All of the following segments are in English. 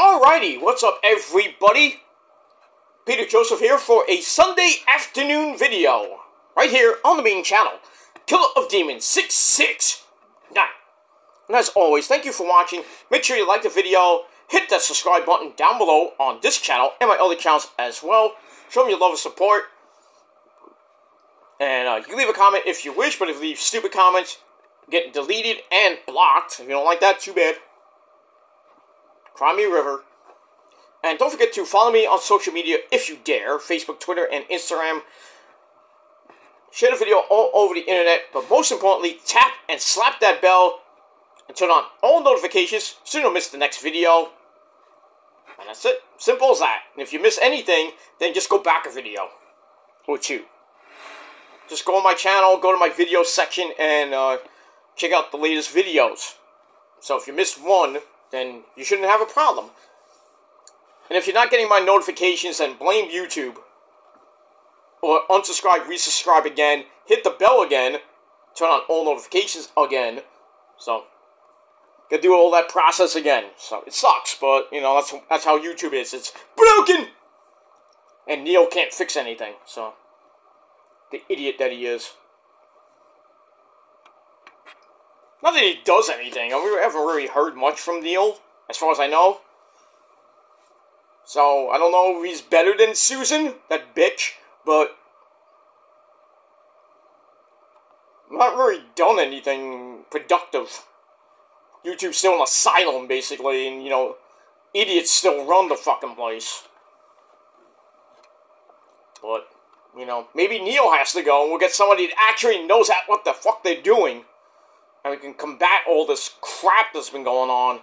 Alrighty, what's up everybody? Peter Joseph here for a Sunday afternoon video. Right here on the main channel. Killer of Demons 669. And as always, thank you for watching. Make sure you like the video. Hit that subscribe button down below on this channel and my other channels as well. Show me your love and support. And you can leave a comment if you wish, but if you leave stupid comments, get deleted and blocked. If you don't like that, too bad. Cry me a river. And don't forget to follow me on social media if you dare. Facebook, Twitter, and Instagram. Share the video all over the internet. But most importantly, tap and slap that bell. And turn on all notifications so you don't miss the next video. And that's it. Simple as that. And if you miss anything, then just go back a video. Or two. Just go on my channel, go to my video section, and check out the latest videos. So if you missed one, then you shouldn't have a problem. And if you're not getting my notifications, then blame YouTube. Or unsubscribe, resubscribe again, hit the bell again, turn on all notifications again. So, gotta do all that process again. So, it sucks, but, you know, that's how YouTube is. It's broken! And Neil can't fix anything, so. The idiot that he is. Not that he does anything. We haven't really heard much from Neil, as far as I know. So, I don't know if he's better than Susan, that bitch, but not really done anything productive. YouTube's still an asylum, basically, and, you know, idiots still run the fucking place. But, you know, maybe Neil has to go, and we'll get somebody that actually knows what the fuck they're doing. And we can combat all this crap that's been going on.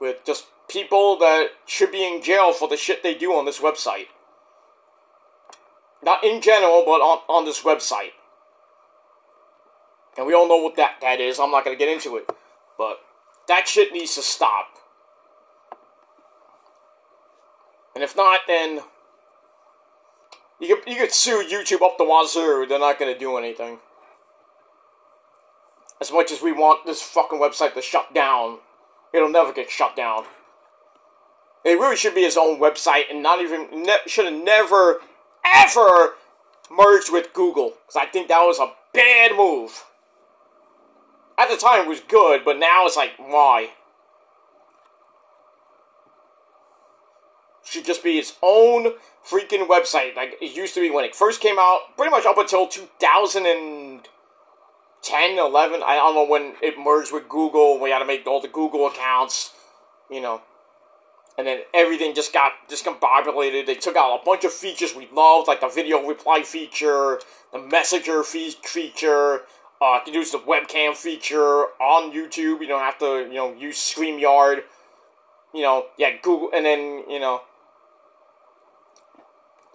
With just people that should be in jail for the shit they do on this website. Not in general, but on this website. And we all know what that is. I'm not going to get into it. But that shit needs to stop. And if not, then you could sue YouTube up the wazoo. They're not going to do anything. As much as we want this fucking website to shut down, it'll never get shut down. It really should be his own website and not even, should have never, ever merged with Google. Because I think that was a bad move. At the time it was good, but now it's like, why? Should just be its own freaking website. Like it used to be when it first came out, pretty much up until 2010, 11, I don't know when it merged with Google. We had to make all the Google accounts, you know. And then everything just got discombobulated. They took out a bunch of features we loved, like the video reply feature, the messenger feature. You can use the webcam feature on YouTube. You don't have to, you know, use StreamYard. You know, yeah, Google, and then, you know,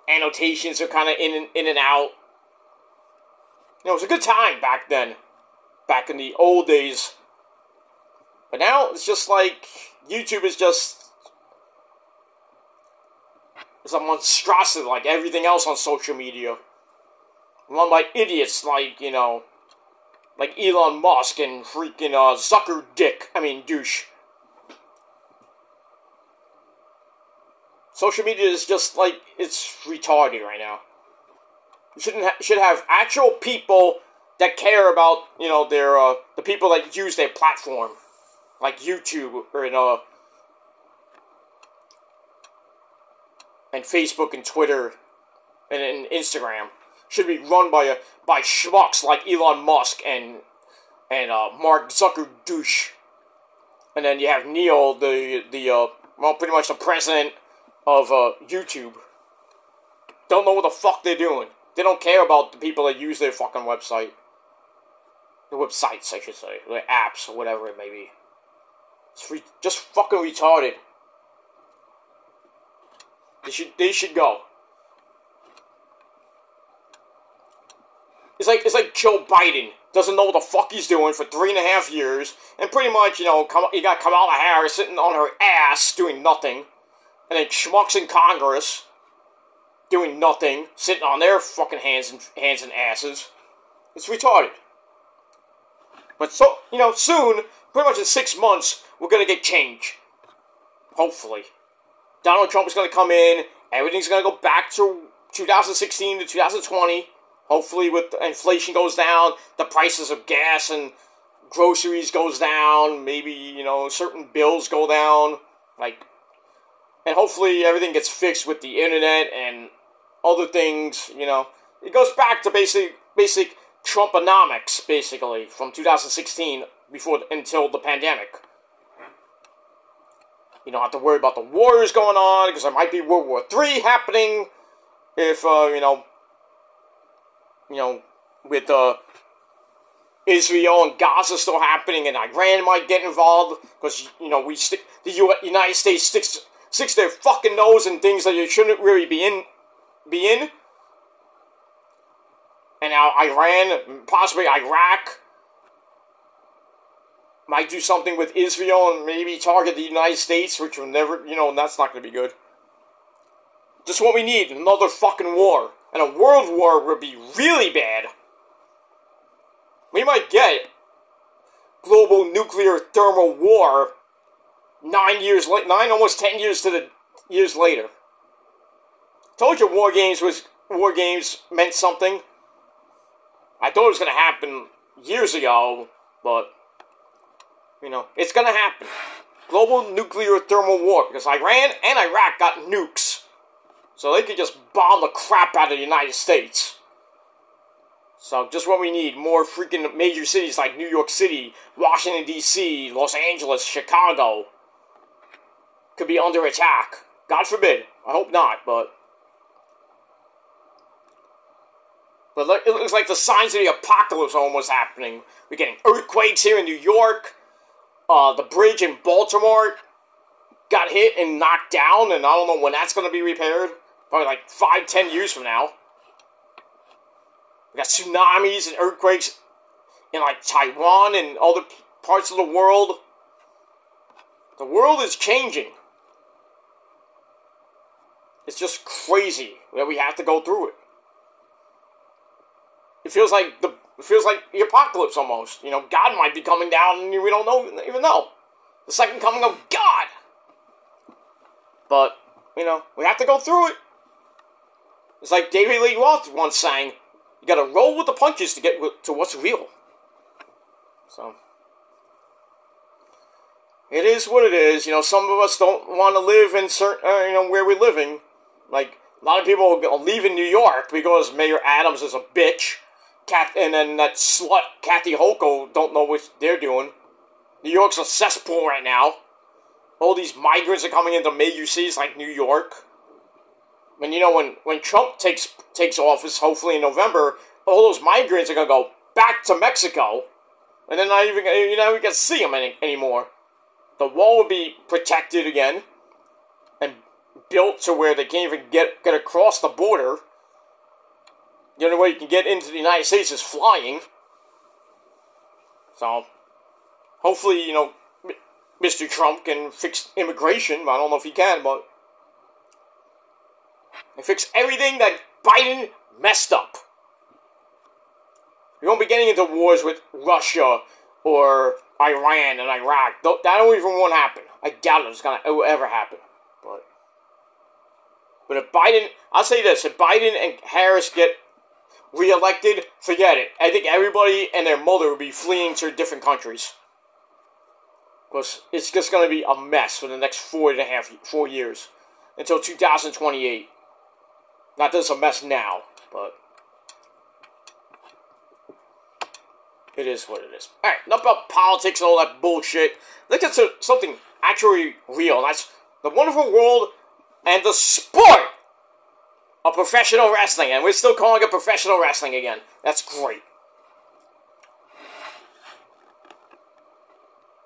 annotations are kind of in and out. You know, it was a good time back then. Back in the old days. But now, it's just like, YouTube is just, it's a monstrosity like everything else on social media. Run by idiots like, you know, like Elon Musk and freaking douche. Social media is just like, it's retarded right now. You should have actual people that care about, you know, their the people that use their platform, like YouTube or and Facebook and Twitter and Instagram should be run by schmucks like Elon Musk and Mark Zuckerberg. And then you have Neil, well, pretty much the president of YouTube. Don't know what the fuck they're doing. They don't care about the people that use their fucking website. The websites, I should say. The apps, or whatever it may be. It's just fucking retarded. They should go. It's like Joe Biden doesn't know what the fuck he's doing for 3.5 years, and pretty much, you know, you got Kamala Harris sitting on her ass doing nothing, and then schmucks in Congress doing nothing, sitting on their fucking hands and asses. It's retarded. But so, you know, soon, pretty much in 6 months, we're gonna get change. Hopefully. Donald Trump is going to come in. Everything's going to go back to 2016 to 2020. Hopefully, with inflation goes down, the prices of gas and groceries goes down. Maybe, you know, certain bills go down. Like, and hopefully everything gets fixed with the internet and other things, you know. It goes back to basic Trumponomics, basically, from 2016 until the pandemic. You don't have to worry about the wars going on, because there might be World War III happening if, you know, with Israel and Gaza still happening, and Iran might get involved, because, you know, the United States sticks their fucking nose in things that you shouldn't really be in. And now Iran, possibly Iraq, might do something with Israel and maybe target the United States, which will never, you know, and that's not going to be good. Just what we need, another fucking war. And a world war would be really bad. We might get global nuclear thermal war almost 10 years later. Told you war games meant something. I thought it was going to happen years ago, but, you know, it's going to happen. Global nuclear thermal war, because Iran and Iraq got nukes. So they could just bomb the crap out of the United States. So just what we need, more freaking major cities like New York City, Washington, D.C., Los Angeles, Chicago could be under attack. God forbid. I hope not, but it looks like the signs of the apocalypse are almost happening. We're getting earthquakes here in New York. The bridge in Baltimore got hit and knocked down, and I don't know when that's going to be repaired. Probably like 5-10 years from now. We got tsunamis and earthquakes in like Taiwan and other parts of the world. The world is changing. It's just crazy that we have to go through it. It feels like the apocalypse almost. You know, God might be coming down and we don't even know. The second coming of God. But, you know, we have to go through it. It's like David Lee Roth once sang, you gotta roll with the punches to get to what's real. So, it is what it is. You know, some of us don't want to live in certain, you know, where we're living. Like, a lot of people are leaving New York because Mayor Adams is a bitch. And then that slut, Kathy Hochul, don't know what they're doing. New York's a cesspool right now. All these migrants are coming into major cities like New York. And you know, when Trump takes office, hopefully in November, all those migrants are going to go back to Mexico. And they're not even, you know, we can see them anymore. The wall will be protected again. And built to where they can't even get across the border. The only way you can get into the United States is flying. So, hopefully, you know, Mr. Trump can fix immigration. I don't know if he can, but he fix everything that Biden messed up. We won't be getting into wars with Russia or Iran and Iraq. That don't even won't happen. I doubt it will ever happen. But if Biden, I'll say this, if Biden and Harris get re-elected, forget it. I think everybody and their mother will be fleeing to different countries. Because it's just going to be a mess for the next 4 years. Until 2028. Not that it's a mess now, but it is what it is. Alright, enough about politics and all that bullshit. Let's get to something actually real. And that's the wonderful world and the sport of professional wrestling. And we're still calling it professional wrestling again. That's great.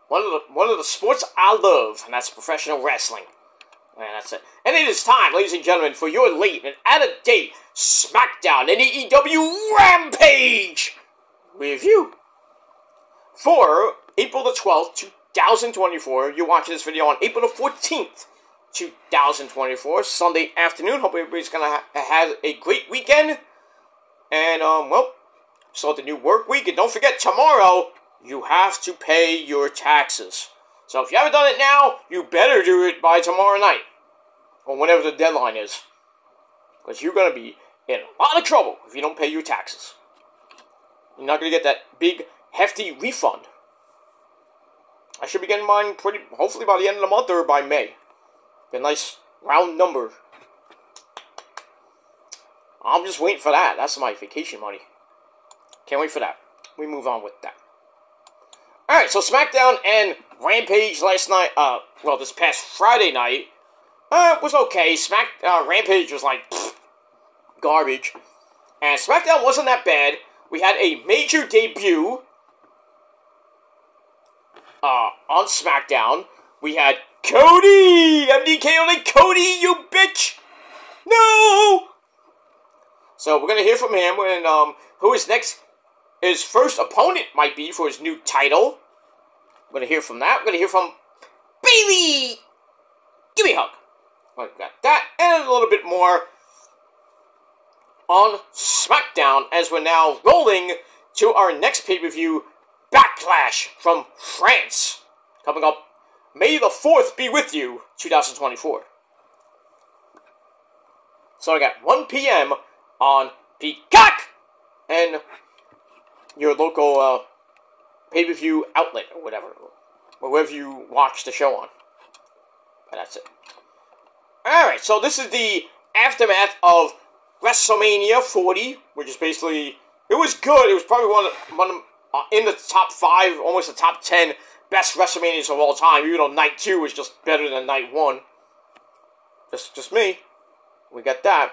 One of the sports I love, and that's professional wrestling. And that's it. And it is time, ladies and gentlemen, for your late and out-of-date Smackdown and AEW Rampage review. For April the 12th, 2024, you're watching this video on April the 14th, 2024, Sunday afternoon. Hope everybody's going to have a great weekend. And, well, start the new work week. And don't forget, tomorrow, you have to pay your taxes. So if you haven't done it now, you better do it by tomorrow night. Or whenever the deadline is. Because you're going to be in a lot of trouble if you don't pay your taxes. You're not going to get that big, hefty refund. I should be getting mine hopefully by the end of the month or by May. Get a nice round number. I'm just waiting for that. That's my vacation money. Can't wait for that. We move on with that. Alright, so Smackdown and Rampage last night, well, this past Friday night, was okay. Rampage was like, garbage. And Smackdown wasn't that bad. We had a major debut, on Smackdown. We had Cody! MDK only Cody, you bitch! No! So we're gonna hear from him when, who his first opponent might be for his new title. We're gonna hear from that. We're gonna hear from Bayley! Give me a hug. We've got that, and a little bit more on Smackdown, as we're now rolling to our next pay-per-view, Backlash from France. Coming up, May the 4th be with you, 2024. So I got 1 p.m. on Peacock and your local pay-per-view outlet or whatever, or wherever you watch the show on. And that's it. Alright, so this is the aftermath of WrestleMania 40, which is basically, it was good. It was probably one of in the top 5, almost the top 10 best WrestleManias of all time, even though Night 2 was just better than Night 1. Just me. We got that.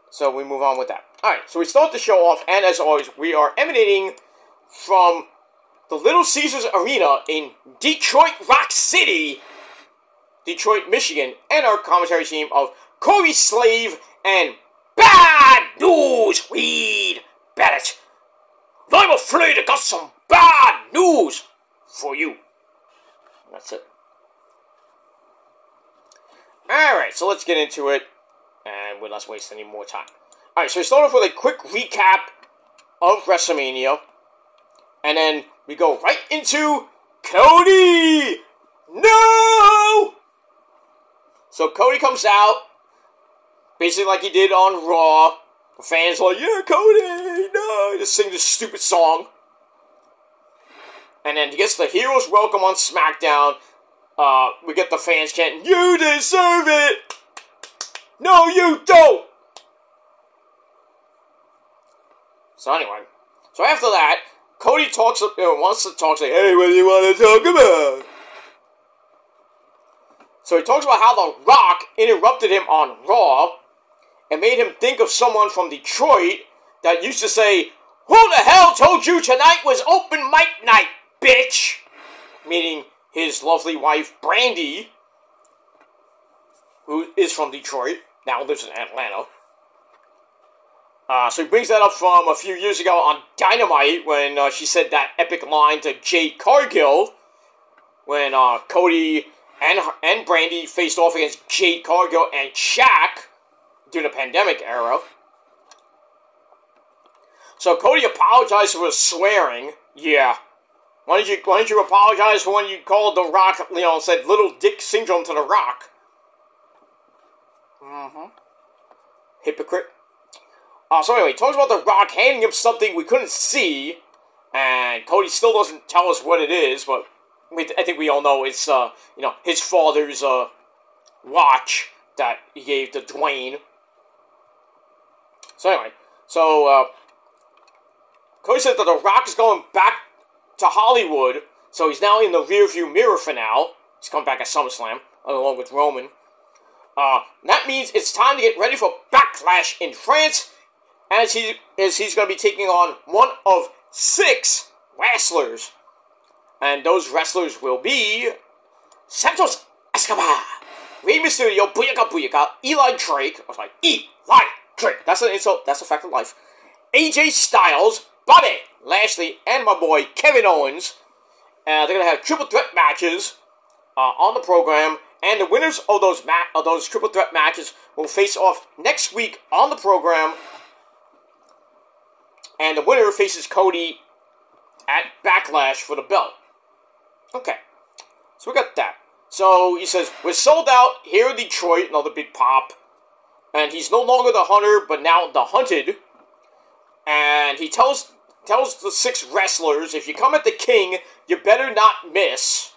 So we move on with that. Alright, so we start the show off, and as always, we are emanating from the Little Caesars Arena in Detroit Rock City, Detroit, Michigan, and our commentary team of Corey Slave and Bad News Reed Bennett. I'm afraid I got some bad news for you. That's it. Alright, so let's get into it, and we'll not waste any more time. Alright, so we start off with a quick recap of WrestleMania, and then we go right into Cody! No! So Cody comes out, basically like he did on Raw. The fans are like, yeah, Cody, no! Just sing this stupid song. And then he gets the Heroes Welcome on SmackDown. We get the fans chanting, you deserve it! No, you don't! So anyway, so after that, Cody wants to talk, say, hey, what do you want to talk about? So he talks about how The Rock interrupted him on Raw and made him think of someone from Detroit that used to say, who the hell told you tonight was open mic night, bitch? Meaning his lovely wife, Brandy, who is from Detroit, now lives in Atlanta. So he brings that up from a few years ago on Dynamite when she said that epic line to Jade Cargill when Cody and Brandy faced off against Jade Cargill and Shaq during the pandemic era. So Cody apologized for swearing. Yeah. Why didn't you apologize for when you called The Rock, said little dick syndrome to The Rock? Hypocrite. So anyway, he talks about The Rock handing him something we couldn't see, and Cody still doesn't tell us what it is, but I think we all know it's, his father's, watch that he gave to Dwayne. So anyway, Cody said that The Rock is going back to Hollywood, so he's now in the rearview mirror for now. He's coming back at SummerSlam, along with Roman. That means it's time to get ready for Backlash in France, as he's going to be taking on one of 6 wrestlers. And those wrestlers will be Santos Escobar, Rey Mysterio, Booyaka Booyaka, Eli Drake. I was like, Eli Drake. That's an insult. That's a fact of life. AJ Styles, Bobby Lashley, and my boy Kevin Owens. They're going to have triple threat matches on the program. And the winners of those triple threat matches will face off next week on the program. And the winner faces Cody at Backlash for the belt. Okay, so we got that. So he says, we're sold out here in Detroit, another big pop. And he's no longer the hunter, but now the hunted. And he tells the 6 wrestlers, if you come at the king, you better not miss.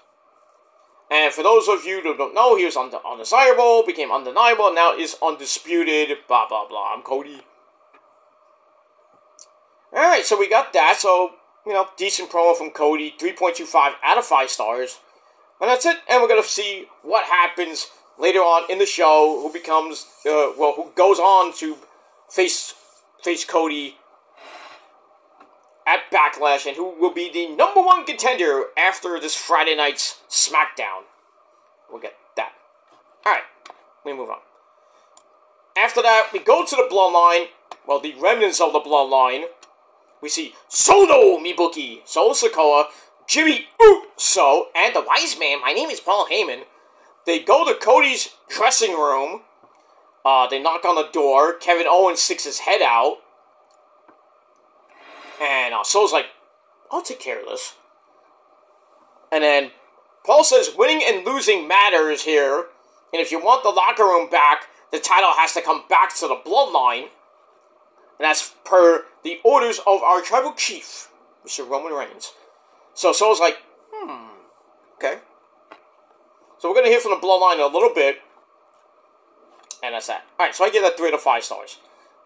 And for those of you who don't know, he was undesirable, became undeniable, and now is undisputed, blah, blah, blah. I'm Cody. Alright, so we got that. So, decent promo from Cody. 3.25 out of 5 stars. And that's it. And we're going to see what happens later on in the show. Who becomes, who goes on to face Cody at Backlash. And who will be the #1 contender after this Friday night's Smackdown. We'll get that. Alright, we move on. After that, we go to the Bloodline. Well, the remnants of the Bloodline. We see Solo Mibuki, Solo Sikoa, Jimmy Uso, and the Wise Man. My name is Paul Heyman. They go to Cody's dressing room. They knock on the door. Kevin Owens sticks his head out. And Solo's like, I'll take care of this. And then Paul says winning and losing matters here. And if you want the locker room back, the title has to come back to the Bloodline. And that's per the orders of our tribal chief, Mr. Roman Reigns. So Solo's like, okay. So we're going to hear from the Bloodline in a little bit. And that's that. Alright, so I give that 3 out of 5 stars.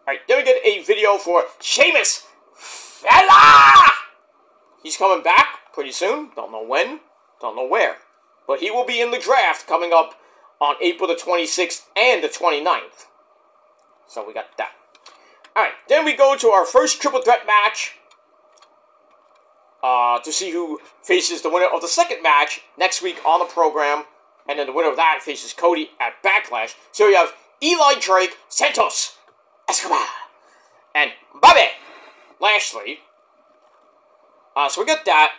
Alright, then we get a video for Sheamus Fella! He's coming back pretty soon. Don't know when. Don't know where. But he will be in the draft coming up on April the 26th and the 29th. So we got that. Alright, then we go to our first triple threat match. To see who faces the winner of the second match next week on the program. And then the winner of that faces Cody at Backlash. So we have Eli Drake, Santos Escobar, and Bobby Lashley. So we get that.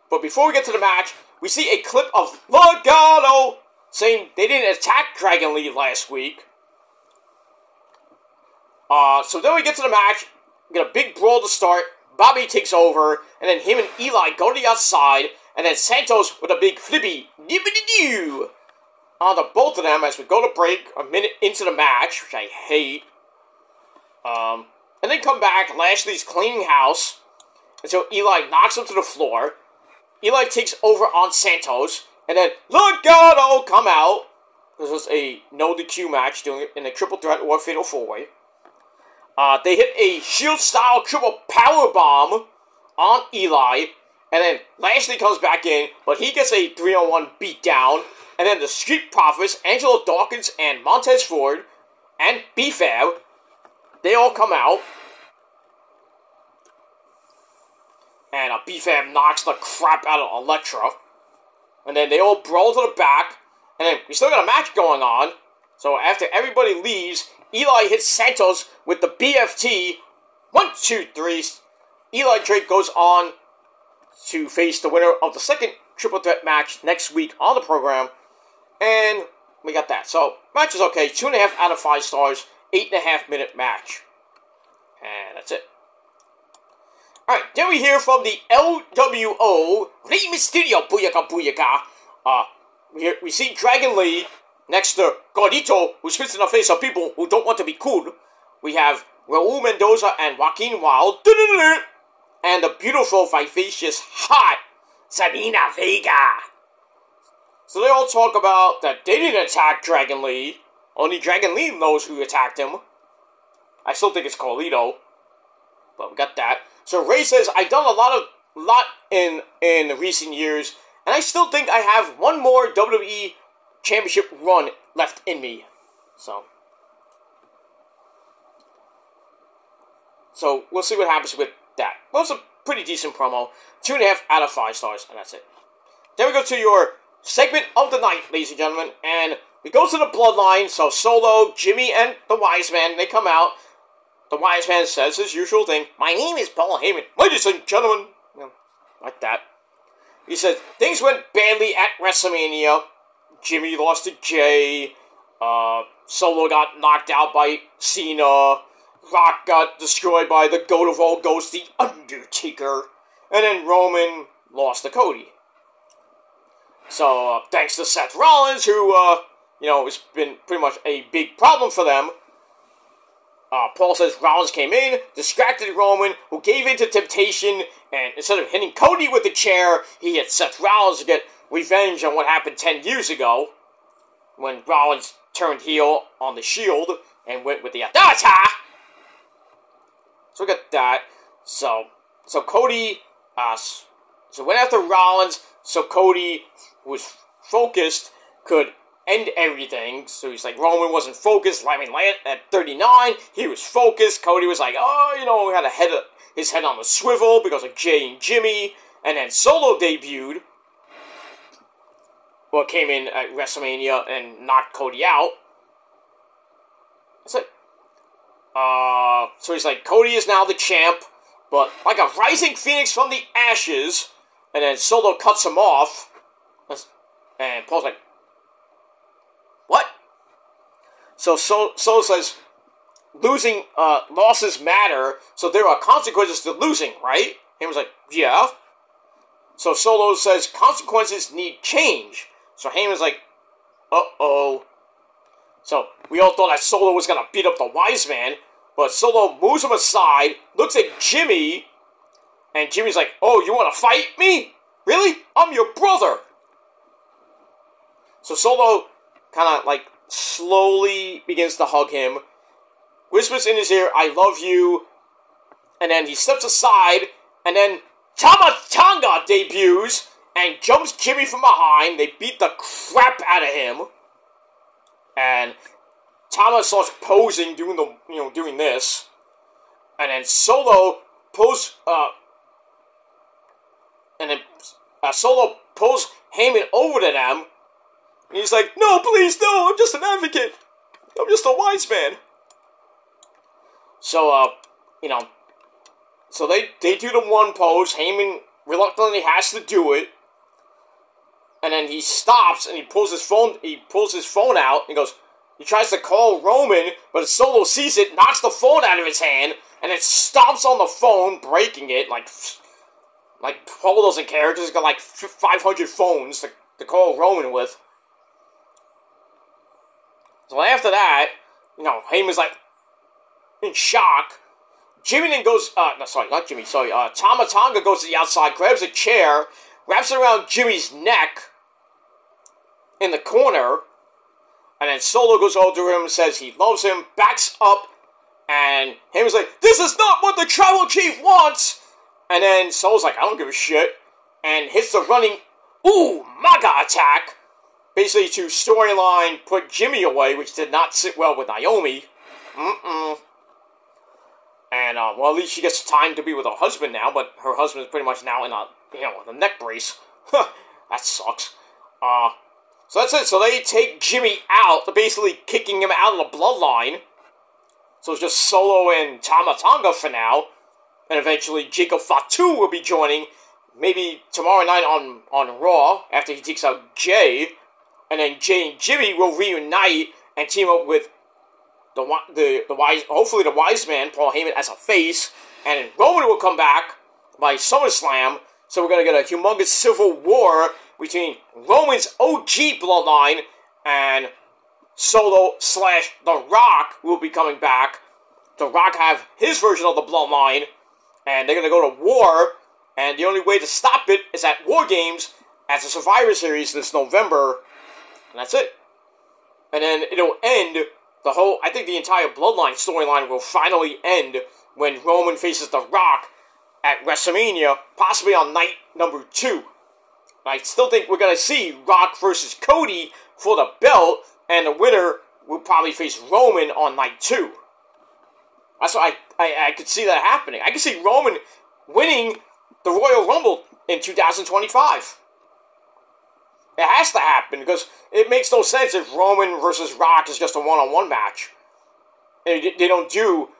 But before we get to the match, we see a clip of Legado saying they didn't attack Dragon Lee last week. So then we get to the match. We get a big brawl to start. Bobby takes over, and then him and Eli go to the outside, and then Santos with a big flippy doo on the both of them as we go to break a minute into the match, which I hate. And then come back. Lashley's cleaning house, and so Eli knocks him to the floor. Eli takes over on Santos, and then Legado come out. This was a no DQ match, doing it in a triple threat or fatal 4-way. They hit a Shield-style triple power bomb on Eli, and then Lashley comes back in, but he gets a 3-on-1 beatdown, and then the Street Profits, Angelo Dawkins and Montez Ford, and B-Fab, they all come out, and B-Fab knocks the crap out of Elektra, and then they all brawl to the back, and then we still got a match going on, so after everybody leaves, Eli hits Santos with the BFT. 1, 2, 3. Eli Drake goes on to face the winner of the second triple threat match next week on the program. And we got that. So, match is okay. 2.5 out of 5 stars. 8.5 minute match. And that's it. Alright, then we hear from the LWO. Rey Mysterio. Booyaka, booyaka. We see Dragon Lee next to Gordito, who spits in the face of people who don't want to be cool. We have Raul Mendoza and Joaquin Wilde. And the beautiful, vivacious, hot Sabina Vega. So they all talk about that they didn't attack Dragon Lee. Only Dragon Lee knows who attacked him. I still think it's Carlito. But we got that. So Ray says, I've done a lot in recent years. And I still think I have one more WWE Championship run left in me. So we'll see what happens with that. Well, it's a pretty decent promo. 2.5 out of 5 stars, and that's it. Then we go to your segment of the night, ladies and gentlemen, and we go to the Bloodline. So Solo, Jimmy, and the Wise Man, they come out. The Wise Man says his usual thing. My name is Paul Heyman. Ladies and gentlemen. Like that. He said, things went badly at WrestleMania. Jimmy lost to Jay. Solo got knocked out by Cena. Rock got destroyed by the GOAT of all ghosts, The Undertaker. And then Roman lost to Cody. So, thanks to Seth Rollins, who, you know, has been pretty much a big problem for them. Paul says Rollins came in, distracted Roman, who gave in to temptation, and instead of hitting Cody with the chair, he hit Seth Rollins to get revenge on what happened 10 years ago, when Rollins turned heel on the Shield, and went with the Adata. So we got that. So Cody, so went after Rollins, so Cody was focused, could end everything. So he's like, Roman wasn't focused. I mean, at 39, he was focused. Cody was like, oh, you know, he had his head on the swivel because of Jay and Jimmy. And then Solo debuted. Well, came in at WrestleMania and knocked Cody out. That's it. So he's like, Cody is now the champ, but like a rising phoenix from the ashes. And then Solo cuts him off. And Paul's like, what? So Solo says, losses matter, so there are consequences to losing, right? Heyman's like, yeah. So Solo says, consequences need change. So Heyman's like, uh-oh. So we all thought that Solo was going to beat up the wise man, but Solo moves him aside, looks at Jimmy, and Jimmy's like, oh, you want to fight me? Really? I'm your brother. So Solo kind of, like, slowly begins to hug him, whispers in his ear, I love you, and then he steps aside, and then Tama Tonga debuts, and jumps Jimmy from behind. They beat the crap out of him, and Tama starts posing, doing this, and then Solo pulls Heyman over to them. And he's like, no, please, no, I'm just an advocate. I'm just a wise man. So, so they do the one pose. Heyman reluctantly has to do it. And then he stops and he pulls his phone out. And he tries to call Roman, but Solo sees it, knocks the phone out of his hand, and it stomps on the phone, breaking it. Like Paul doesn't care because he's got like 500 phones to call Roman with. So after that, Heyman's like in shock. Jimmy then goes, not Jimmy, Tama Tonga goes to the outside, grabs a chair, wraps it around Jimmy's neck in the corner, and then Solo goes over to him and says he loves him, backs up, and Heyman's like, this is not what the Tribal Chief wants! And then Solo's like, I don't give a shit, and hits the running, MAGA attack, basically to storyline put Jimmy away, which did not sit well with Naomi. And, well, at least she gets time to be with her husband now, but her husband is pretty much now in a neck brace. That sucks. So that's it. So they take Jimmy out. They're basically kicking him out of the bloodline. So it's just Solo and Tama Tonga for now. And eventually Jacob Fatu will be joining, maybe tomorrow night on Raw, after he takes out Jay. And then Jay and Jimmy will reunite and team up with hopefully the wise man, Paul Heyman, as a face. And then Roman will come back by SummerSlam. So we're going to get a humongous civil war between Roman's OG bloodline and Solo / The Rock will be coming back. The Rock have his version of the bloodline. And they're going to go to war. And the only way to stop it is at War Games as a Survivor Series this November. And that's it. And then it'll end I think the entire Bloodline storyline will finally end when Roman faces The Rock at WrestleMania, possibly on night number 2. I still think we're going to see Rock versus Cody for the belt, and the winner will probably face Roman on night 2. That's what I could see that happening. I could see Roman winning the Royal Rumble in 2025. It has to happen, because it makes no sense if Roman versus Rock is just a one-on-one match. They don't do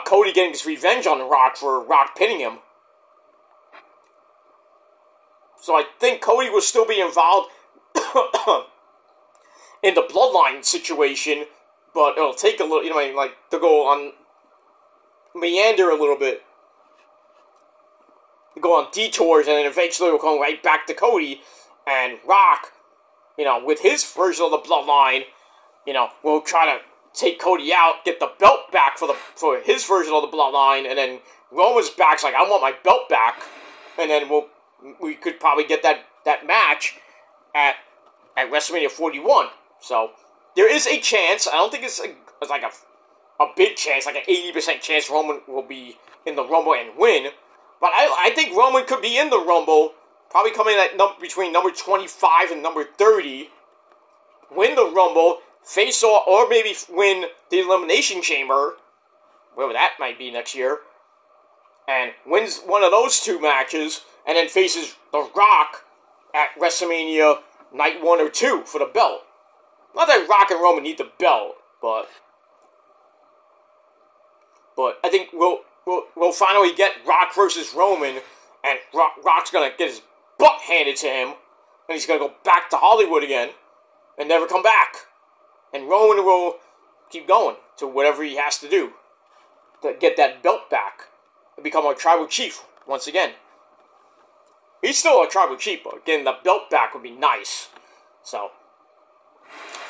Cody getting his revenge on The Rock for Rock pinning him. So I think Cody will still be involved in the Bloodline situation, but it'll take a little, to go on, meander a little bit. Go on detours, and then eventually we'll come right back to Cody. And Rock, with his version of the Bloodline, will try to take Cody out, get the belt back for his version of the Bloodline, and then Roman's back's like, I want my belt back, and then we could probably get that match at WrestleMania 41. So there is a chance. I don't think it's like a big chance, like an 80% chance Roman will be in the Rumble and win. But I think Roman could be in the Rumble, probably coming at between number 25 and number 30, win the Rumble, face off, or maybe win the Elimination Chamber, wherever that might be next year, and wins one of those two matches, and then faces The Rock at WrestleMania Night 1 or 2 for the belt. Not that Rock and Roman need the belt, but I think we'll finally get Rock versus Roman, and Rock's gonna get his butt handed to him, and he's gonna go back to Hollywood again, and never come back. And Roman will keep going to whatever he has to do to get that belt back and become a tribal chief once again. He's still a tribal chief, but getting the belt back would be nice. So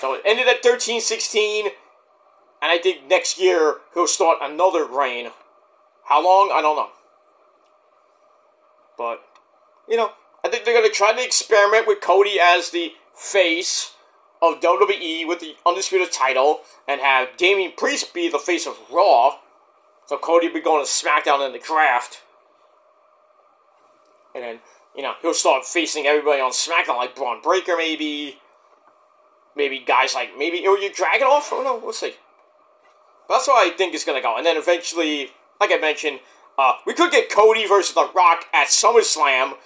it ended at 13-16, and I think next year he'll start another reign. How long? I don't know. But, I think they're going to try to experiment with Cody as the face of WWE with the Undisputed title, and have Damian Priest be the face of Raw. So Cody will be going to SmackDown in the draft. And then, he'll start facing everybody on SmackDown, like Braun Breaker, maybe. Maybe guys like, Ilya Dragunov? I don't know, we'll see. But that's what I think is going to go. And then eventually, like I mentioned, we could get Cody versus The Rock at SummerSlam.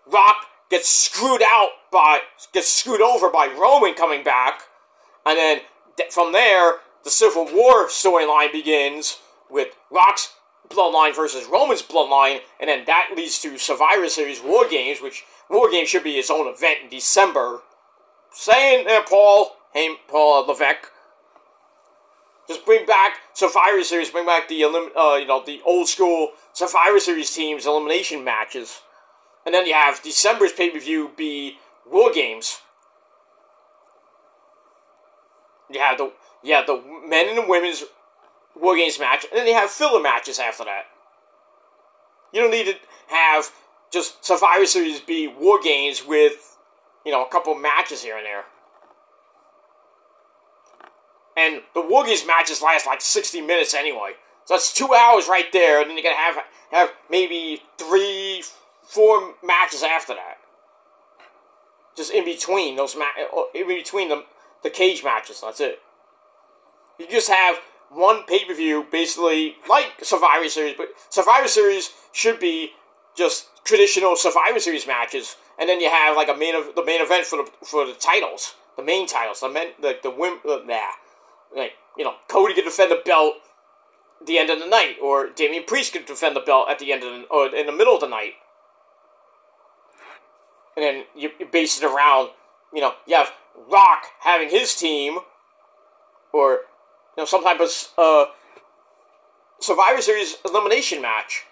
Rock gets screwed over by Roman coming back. And then, from there, the Civil War storyline begins with Rock's bloodline versus Roman's bloodline, and then that leads to Survivor Series War Games, which War Games should be its own event in December. Saying there, Paul Levesque, just bring back Survivor Series, bring back the the old school Survivor Series teams elimination matches, and then you have December's pay-per-view be War Games. You have the men and the women's War Games match, and then you have filler matches after that. You don't need to have just Survivor Series be War Games with, a couple matches here and there. And the War Games matches last like 60 minutes anyway. So that's 2 hours right there, and then you're going to have maybe 3-4 matches after that. Just in between those the cage matches, that's it. You just have one pay-per-view, basically, like Survivor Series, but Survivor Series should be just traditional Survivor Series matches, and then you have like the main event for the titles, the main titles, Cody could defend the belt at the end of the night, or Damian Priest could defend the belt at the end of or in the middle of the night, and then you base it around, you have Rock having his team, or some type of Survivor Series elimination match,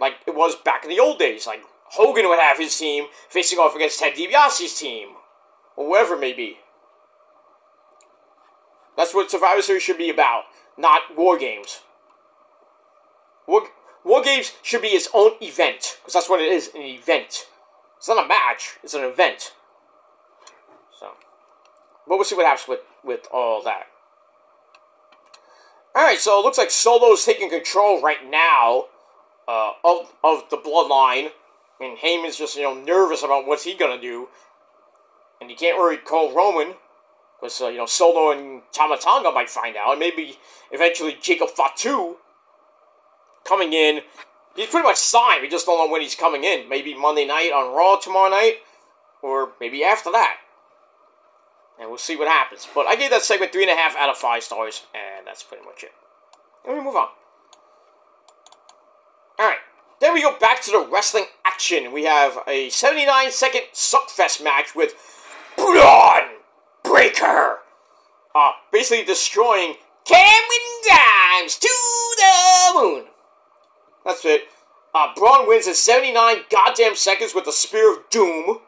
like it was back in the old days. Like Hogan would have his team facing off against Ted DiBiase's team, or whatever it may be. That's what Survivor Series should be about, not War Games. War Games should be its own event, because that's what it is, an event. It's not a match, it's an event. So, but we'll see what happens with all that. Alright, so it looks like Solo's taking control right now of the bloodline. I mean, Heyman's just, nervous about what's he gonna do. And he can't really call Roman, because, Solo and Tama Tonga might find out. And maybe eventually Jacob Fatu coming in. He's pretty much signed, we just don't know when he's coming in. Maybe Monday night on Raw tomorrow night, or maybe after that. And we'll see what happens. But I gave that segment 3.5 out of 5 stars, and that's pretty much it. And we move on. Alright, then we go back to the wrestling action. We have a 79-second Suckfest match with Braun Breaker. Basically destroying Cameron Grimes to the moon. That's it. Braun wins in 79 goddamn seconds with the Spear of Doom.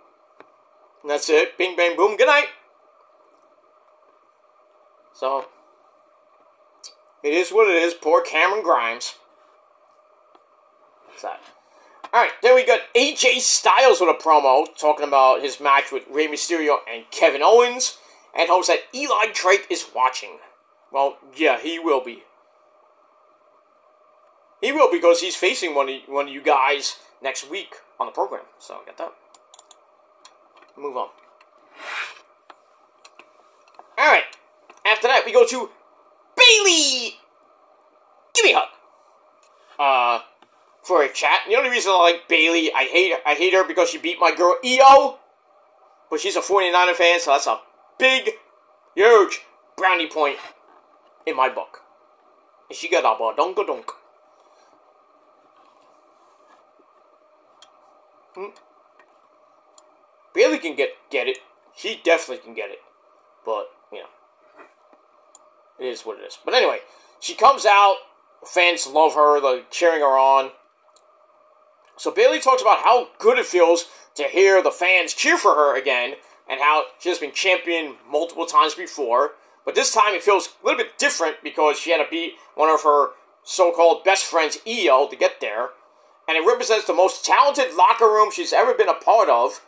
And that's it. Bing, bang, boom. Good night. So, it is what it is. Poor Cameron Grimes. What's that? Alright, then we got AJ Styles with a promo talking about his match with Rey Mysterio and Kevin Owens, and hopes that Eli Drake is watching. Well, yeah, he will be. He will, because he's facing one of you guys next week on the program. So, get that. Move on. Alright, after that, we go to Bayley! Give me a hug. For a chat. And the only reason I like Bayley, I hate her because she beat my girl Io. But she's a 49er fan, so that's a big, huge brownie point in my book. And she got a badonka-donk. Bayley can get it. She definitely can get it. But, you know, it is what it is. But anyway, she comes out. Fans love her. They're cheering her on. So Bayley talks about how good it feels to hear the fans cheer for her again, and how she has been champion multiple times before. But this time it feels a little bit different because she had to beat one of her so-called best friends, Io, to get there. And it represents the most talented locker room she's ever been a part of.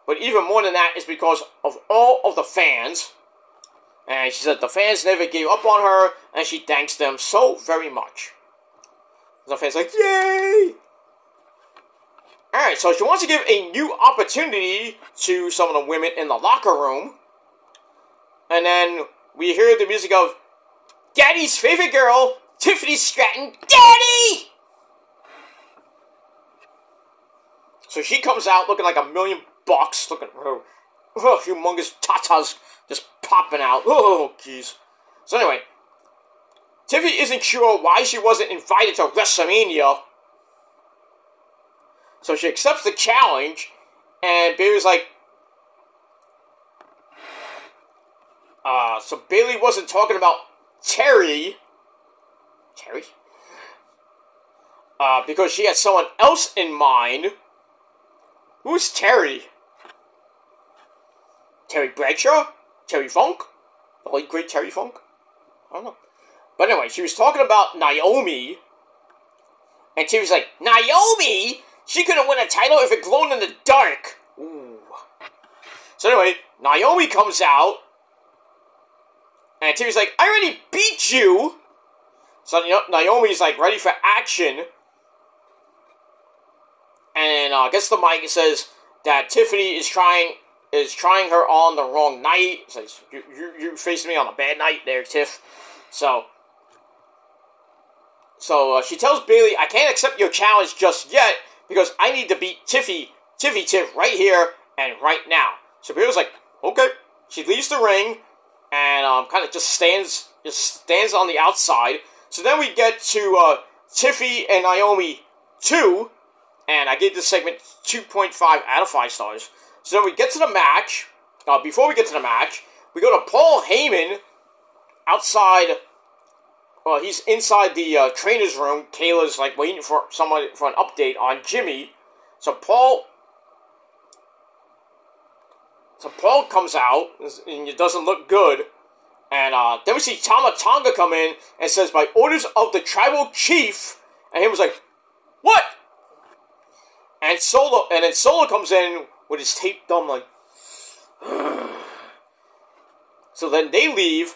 But even more than that is because of all of the fans. And she said the fans never gave up on her, and she thanks them so very much. The fans like, yay! Alright, so she wants to give a new opportunity to some of the women in the locker room. And then we hear the music of Daddy's favorite girl, Tiffany Stratton. Daddy! So she comes out looking like $1,000,000, looking at her humongous tatas just popping out. Oh, jeez. So anyway, Tiffany isn't sure why she wasn't invited to WrestleMania. So she accepts the challenge, and Bayley's like, so Bayley wasn't talking about Terry? Because she had someone else in mind. Who's Terry? Terry Bradshaw? Terry Funk? The late great Terry Funk? I don't know. But anyway, she was talking about Naomi, and Terry's like, Naomi? She couldn't win a title if it glowed in the dark. Ooh. So anyway, Naomi comes out, and Terry's like, I already beat you. So Naomi's like ready for action, and gets the mic and says that Tiffany is trying her on the wrong night. Says you faced me on a bad night there, Tiff. So she tells Bayley, I can't accept your challenge just yet, because I need to beat Tiff right here and right now. So Bayley's like, okay. She leaves the ring and kind of just stands on the outside. So then we get to Tiffy and Naomi 2, and I gave this segment 2.5 out of 5 stars. So then we get to the match. Before we get to the match, we go to Paul Heyman outside. Well, he's inside the trainer's room. Kayla's like waiting for someone for an update on Jimmy. So Paul comes out, and it doesn't look good. And then we see Tama Tonga come in and says, by orders of the tribal chief. And he was like, what? And then Solo comes in with his taped thumb like. So then they leave,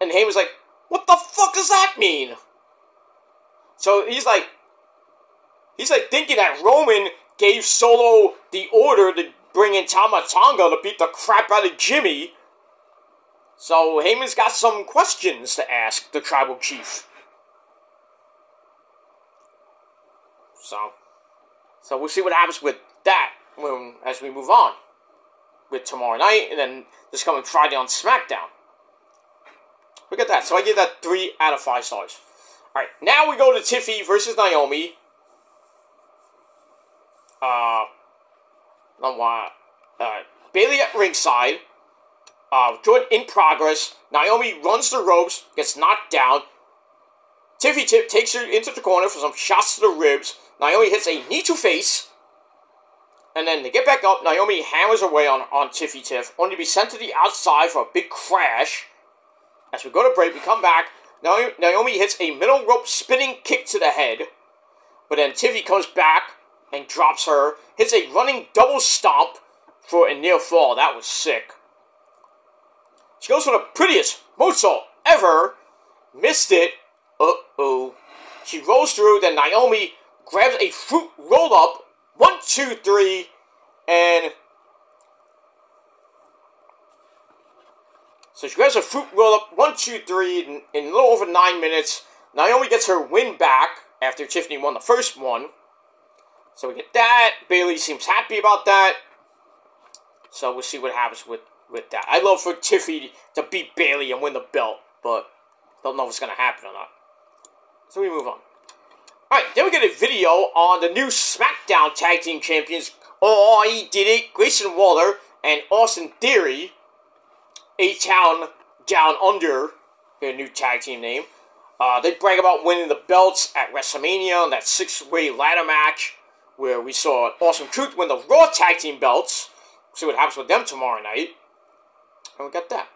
and Heyman's like, what the fuck does that mean? So he's like thinking that Roman gave Solo the order to bring in Tama Tonga to beat the crap out of Jimmy. So Heyman's got some questions to ask the tribal chief. So we'll see what happens with that as we move on with tomorrow night, and then this coming Friday on Smackdown. Look at that. So I give that 3 out of 5 stars. Alright, now we go to Tiffy versus Naomi. Bayley at ringside. Jordan in progress. Naomi runs the ropes, gets knocked down. Tiffy takes her into the corner for some shots to the ribs. Naomi hits a knee to face. And then they get back up. Naomi hammers away on Tiffy Tiff, only to be sent to the outside for a big crash. As we go to break, we come back. Naomi hits a middle rope spinning kick to the head. But then Tiffy comes back and drops her. Hits a running double stomp for a near fall. That was sick. She goes for the prettiest moonsault ever. Missed it. Uh-oh. She rolls through. Then Naomi grabs a fruit roll-up. 1, 2, 3. And so she grabs a fruit roll-up. 1, 2, 3. In a little over 9 minutes. Naomi gets her win back after Tiffany won the first one. So we get that. Bayley seems happy about that. So we'll see what happens with that. I'd love for Tiffany to beat Bayley and win the belt, but don't know if it's going to happen or not. So we move on. Alright, then we get a video on the new Smackdown Tag Team Champions. Oh, he did it. Grayson Waller and Austin Theory. A-Town Down Under, their new tag team name. They brag about winning the belts at WrestleMania in that 6-way ladder match where we saw Awesome Truth win the Raw Tag Team belts. We'll see what happens with them tomorrow night. And we got that.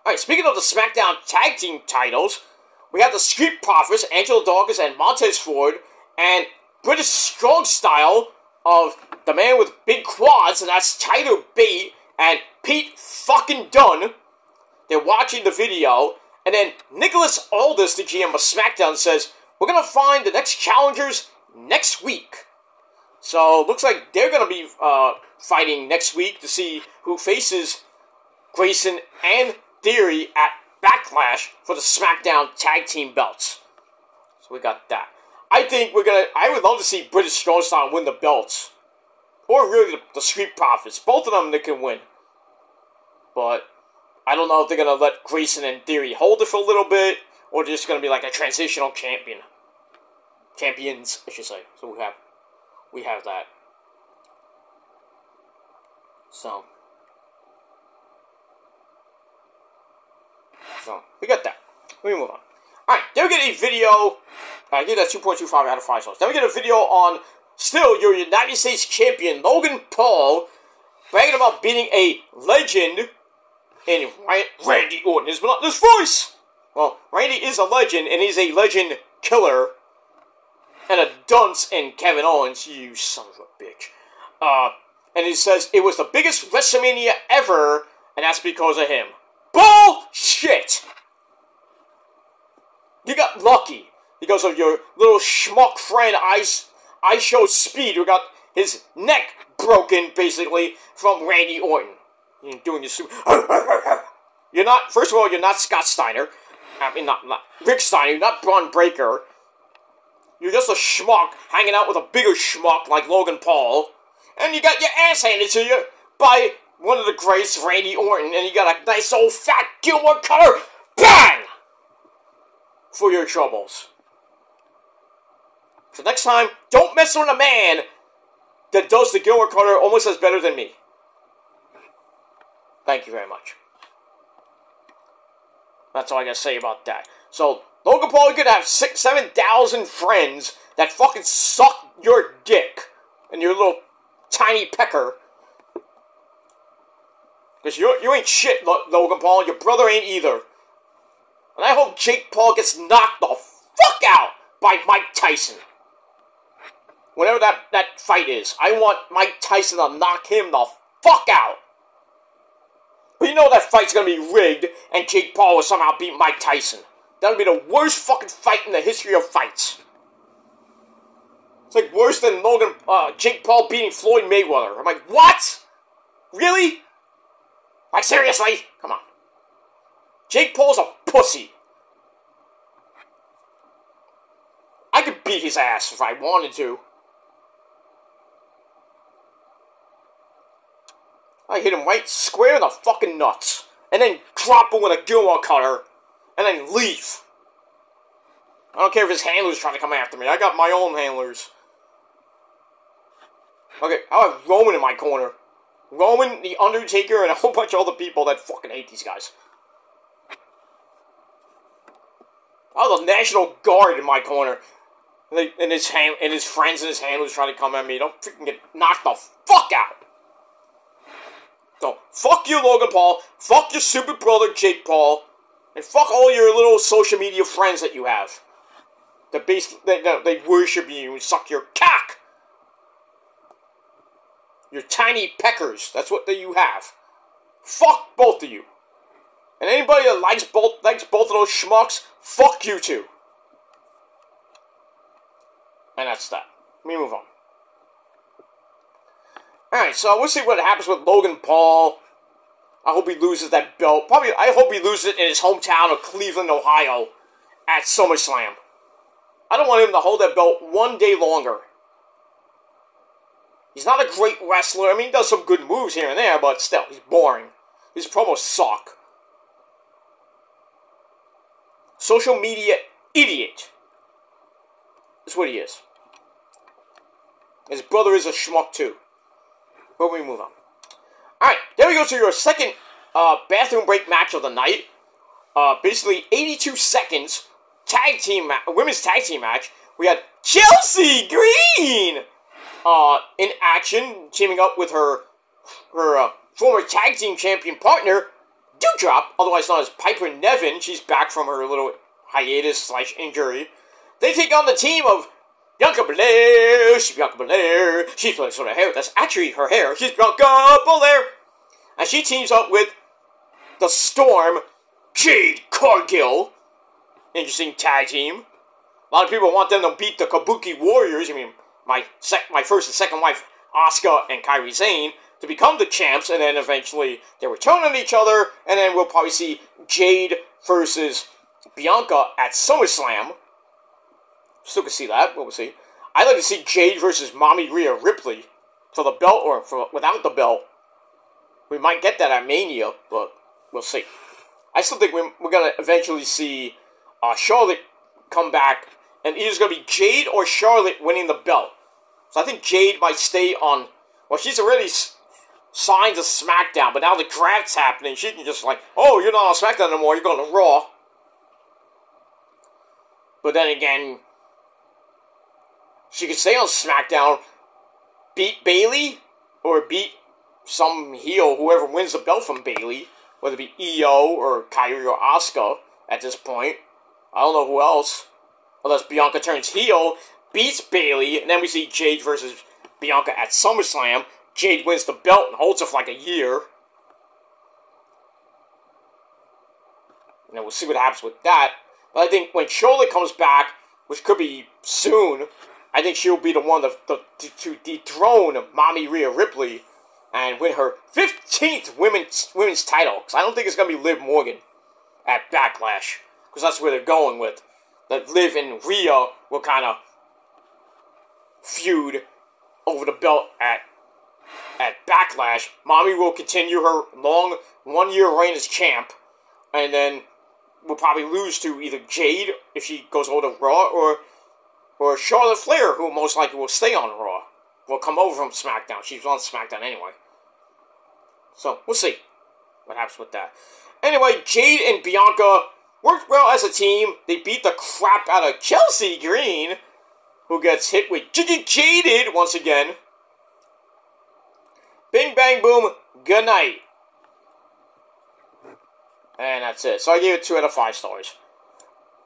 Alright, speaking of the SmackDown Tag Team titles, we have the Street Profits, Angelo Dawkins and Montez Ford, and British Strong Style of the man with big quads, and that's Tyler Bate and Pete fucking Dunne. They're watching the video, and then Nicholas Aldis, the GM of SmackDown, says, we're going to find the next challengers next week. So, looks like they're going to be fighting next week to see who faces Grayson and Theory at Backlash for the SmackDown Tag Team belts. So we got that. I would love to see British Strong Style win the belts. Or really the Street Profits. Both of them they can win. But I don't know if they're going to let Grayson and Theory hold it for a little bit. Or they're just going to be like a transitional champion. Champions, I should say. So we have that. So we got that. Let me move on. Alright, then we get a video. I give that 2.25 out of 5 stars. Then we get a video on still your United States champion, Logan Paul, bragging about beating a legend in Randy Orton. His monotonous voice! Well, Randy is a legend, and he's a legend killer. And a dunce in Kevin Owens, you son of a bitch. And he says it was the biggest WrestleMania ever, and that's because of him. Bullshit! You got lucky because of your little schmuck friend I Show Speed, who got his neck broken, basically, from Randy Orton. You're doing this. You're not, first of all, you're not Scott Steiner. I mean, not Rick Steiner, you're not Braun Breaker. You're just a schmuck hanging out with a bigger schmuck like Logan Paul. And you got your ass handed to you by one of the greats, Randy Orton, and you got a nice old fat Gilmore cutter. Bang! For your troubles. So next time, don't mess with a man that does the Gilmore cutter almost as better than me. Thank you very much. That's all I gotta say about that. So, Logan Paul, you could have 7,000 friends that fucking suck your dick and your little tiny pecker. Because you ain't shit, Logan Paul. Your brother ain't either. And I hope Jake Paul gets knocked the fuck out by Mike Tyson. Whenever that fight is. I want Mike Tyson to knock him the fuck out. But you know that fight's gonna be rigged, and Jake Paul will somehow beat Mike Tyson. That'll be the worst fucking fight in the history of fights. It's like worse than Jake Paul beating Floyd Mayweather. I'm like, what? Really? Like, seriously? Come on. Jake Paul's a pussy. I could beat his ass if I wanted to. I hit him right square in the fucking nuts. And then drop him with a Gilmore cutter. And then leave. I don't care if his handlers trying to come after me. I got my own handlers. Okay, I have Roman in my corner. Roman, The Undertaker, and a whole bunch of other people that fucking hate these guys. I have the National Guard in my corner. And his friends and his handlers trying to come at me. Don't freaking get knocked the fuck out. So, fuck you, Logan Paul. Fuck your stupid brother, Jake Paul. And fuck all your little social media friends that you have. They worship you and suck your cock. Your tiny peckers. That's what you have. Fuck both of you. And anybody that likes both of those schmucks, fuck you too. And that's that. Let me move on. Alright, so we'll see what happens with Logan Paul. I hope he loses that belt. I hope he loses it in his hometown of Cleveland, Ohio, at SummerSlam. I don't want him to hold that belt one day longer. He's not a great wrestler. I mean, he does some good moves here and there, but still, he's boring. His promos suck. Social media idiot. That's what he is. His brother is a schmuck too. But we move on. Alright, there we go to your second bathroom break match of the night. Basically 82 seconds women's tag team match. We had Chelsea Green in action, teaming up with her former tag team champion partner, Doudrop, otherwise known as Piper Niven. She's back from her little hiatus/injury. They take on the team of Bianca Belair. She's Bianca Belair. She's playing sort of hair. That's actually her hair. She's Bianca Belair. And she teams up with the Storm, Jade Cargill. Interesting tag team. A lot of people want them to beat the Kabuki Warriors. I mean, my first and second wife, Asuka and Kairi Sane, to become the champs, and then eventually they return on each other, and then we'll probably see Jade versus Bianca at SummerSlam. Still can see that, but we'll see. I'd like to see Jade versus Mommy Rhea Ripley for the belt, or without the belt. We might get that at Mania, but we'll see. I still think we're going to eventually see Charlotte come back, and either it's going to be Jade or Charlotte winning the belt. So I think Jade might stay on... Well, she's already signed to Smackdown, but now the draft's happening. She can just oh, you're not on Smackdown anymore, you're going to Raw. But then again, she could stay on SmackDown, beat Bayley, or beat some heel, whoever wins the belt from Bayley, whether it be Io or Kairi or Asuka at this point. I don't know who else. Unless Bianca turns heel, beats Bayley, and then we see Jade versus Bianca at SummerSlam. Jade wins the belt and holds it for a year. And then we'll see what happens with that. But I think when Charlotte comes back, which could be soon, I think she'll be the one to dethrone Mommy Rhea Ripley and win her 15th women's title. Because I don't think it's going to be Liv Morgan at Backlash. Because that's where they're going with. That Liv and Rhea will kind of feud over the belt at Backlash. Mommy will continue her long one-year reign as champ. And then will probably lose to either Jade, if she goes over to Raw, or Charlotte Flair, who most likely will stay on Raw. Will come over from SmackDown. She's on SmackDown anyway. So, we'll see what happens with that. Anyway, Jade and Bianca worked well as a team. They beat the crap out of Chelsea Green, who gets hit with Jaded once again. Bing, bang, boom, good night. And that's it. So I gave it 2 out of 5 stars.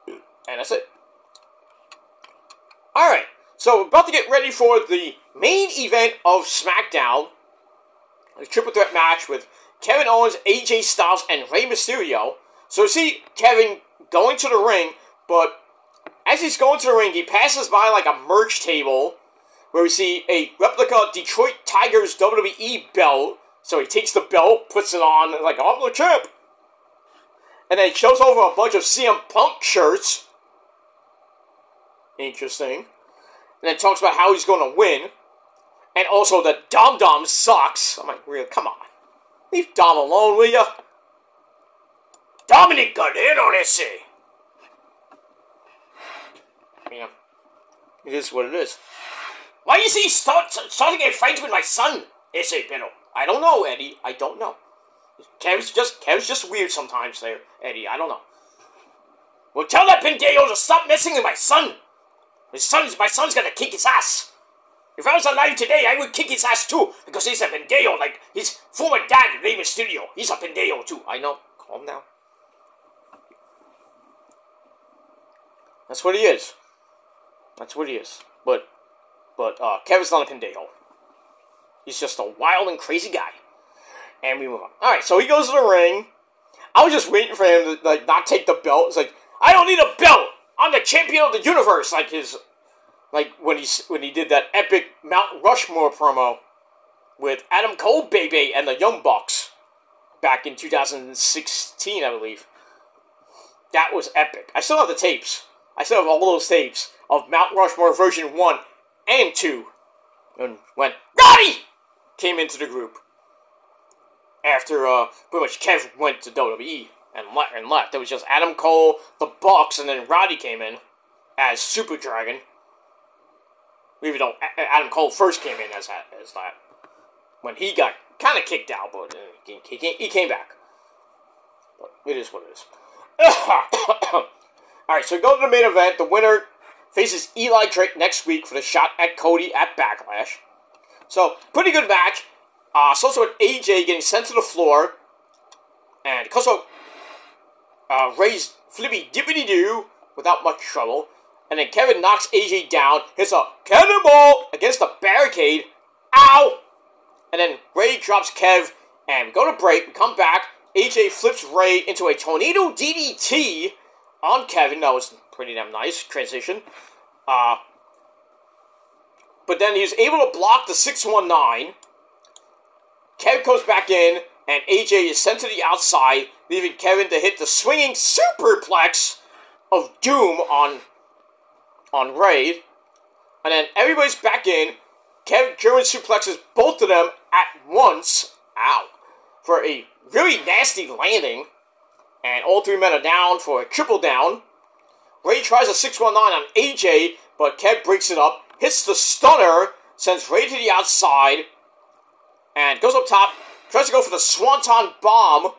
And that's it. Alright, so we're about to get ready for the main event of SmackDown. A triple threat match with Kevin Owens, AJ Styles, and Rey Mysterio. So we see Kevin going to the ring, but as he's going to the ring, he passes by a merch table where we see a replica Detroit Tigers WWE belt. So he takes the belt, puts it on, I'm the champ. And then he shows over a bunch of CM Punk shirts. Interesting. And then talks about how he's going to win. And also the Dom Dom sucks. I'm really, come on. Leave Dom alone, will ya? Dominic Gargano, ese. Yeah. It is what it is. Why is he starting a fight with my son, ese pero? I don't know, Eddie. I don't know. Kev's just weird sometimes there, Eddie. I don't know. Well, tell that Pendejo to stop messing with my son. My son's gonna kick his ass. If I was alive today, I would kick his ass too, because he's a pendejo, like his former dad, Rey Mysterio. He's a pendejo too. I know. Calm down. That's what he is. That's what he is. But Kevin's not a pendejo. He's just a wild and crazy guy. And we move on. Alright, so he goes to the ring. I was just waiting for him to, like, not take the belt. It's like, I don't need a belt! I'm the champion of the universe! Like, when he did that epic Mount Rushmore promo with Adam Cole, baby, and the Young Bucks back in 2016, I believe. That was epic. I still have the tapes. I still have all those tapes of Mount Rushmore version 1 and 2. And when Roddy came into the group. After, pretty much Kev went to WWE and left. It was just Adam Cole, the Bucks, and then Roddy came in as Super Dragon. Even though Adam Cole first came in as that. When he got kind of kicked out, but he came back. But it is what it is. Alright, so we go to the main event. The winner faces Eli Drake next week for the shot at Cody at Backlash. So, pretty good match. It's also with AJ getting sent to the floor. And also Ray's flippy dippity doo without much trouble. And then Kevin knocks AJ down, hits a cannonball against the barricade. Ow! And then Ray drops Kev, and we go to break. We come back. AJ flips Ray into a tornado DDT on Kevin. That was pretty damn nice transition. But then he's able to block the 619. Kevin comes back in, and AJ is sent to the outside, leaving Kevin to hit the swinging superplex of doom on Ray. And then everybody's back in. Kevin German suplexes both of them at once. Ow. For a really nasty landing. And all three men are down for a triple down. Ray tries a 619 on AJ, but Kev breaks it up. Hits the stunner. Sends Ray to the outside. And goes up top. Tries to go for the Swanton Bomb.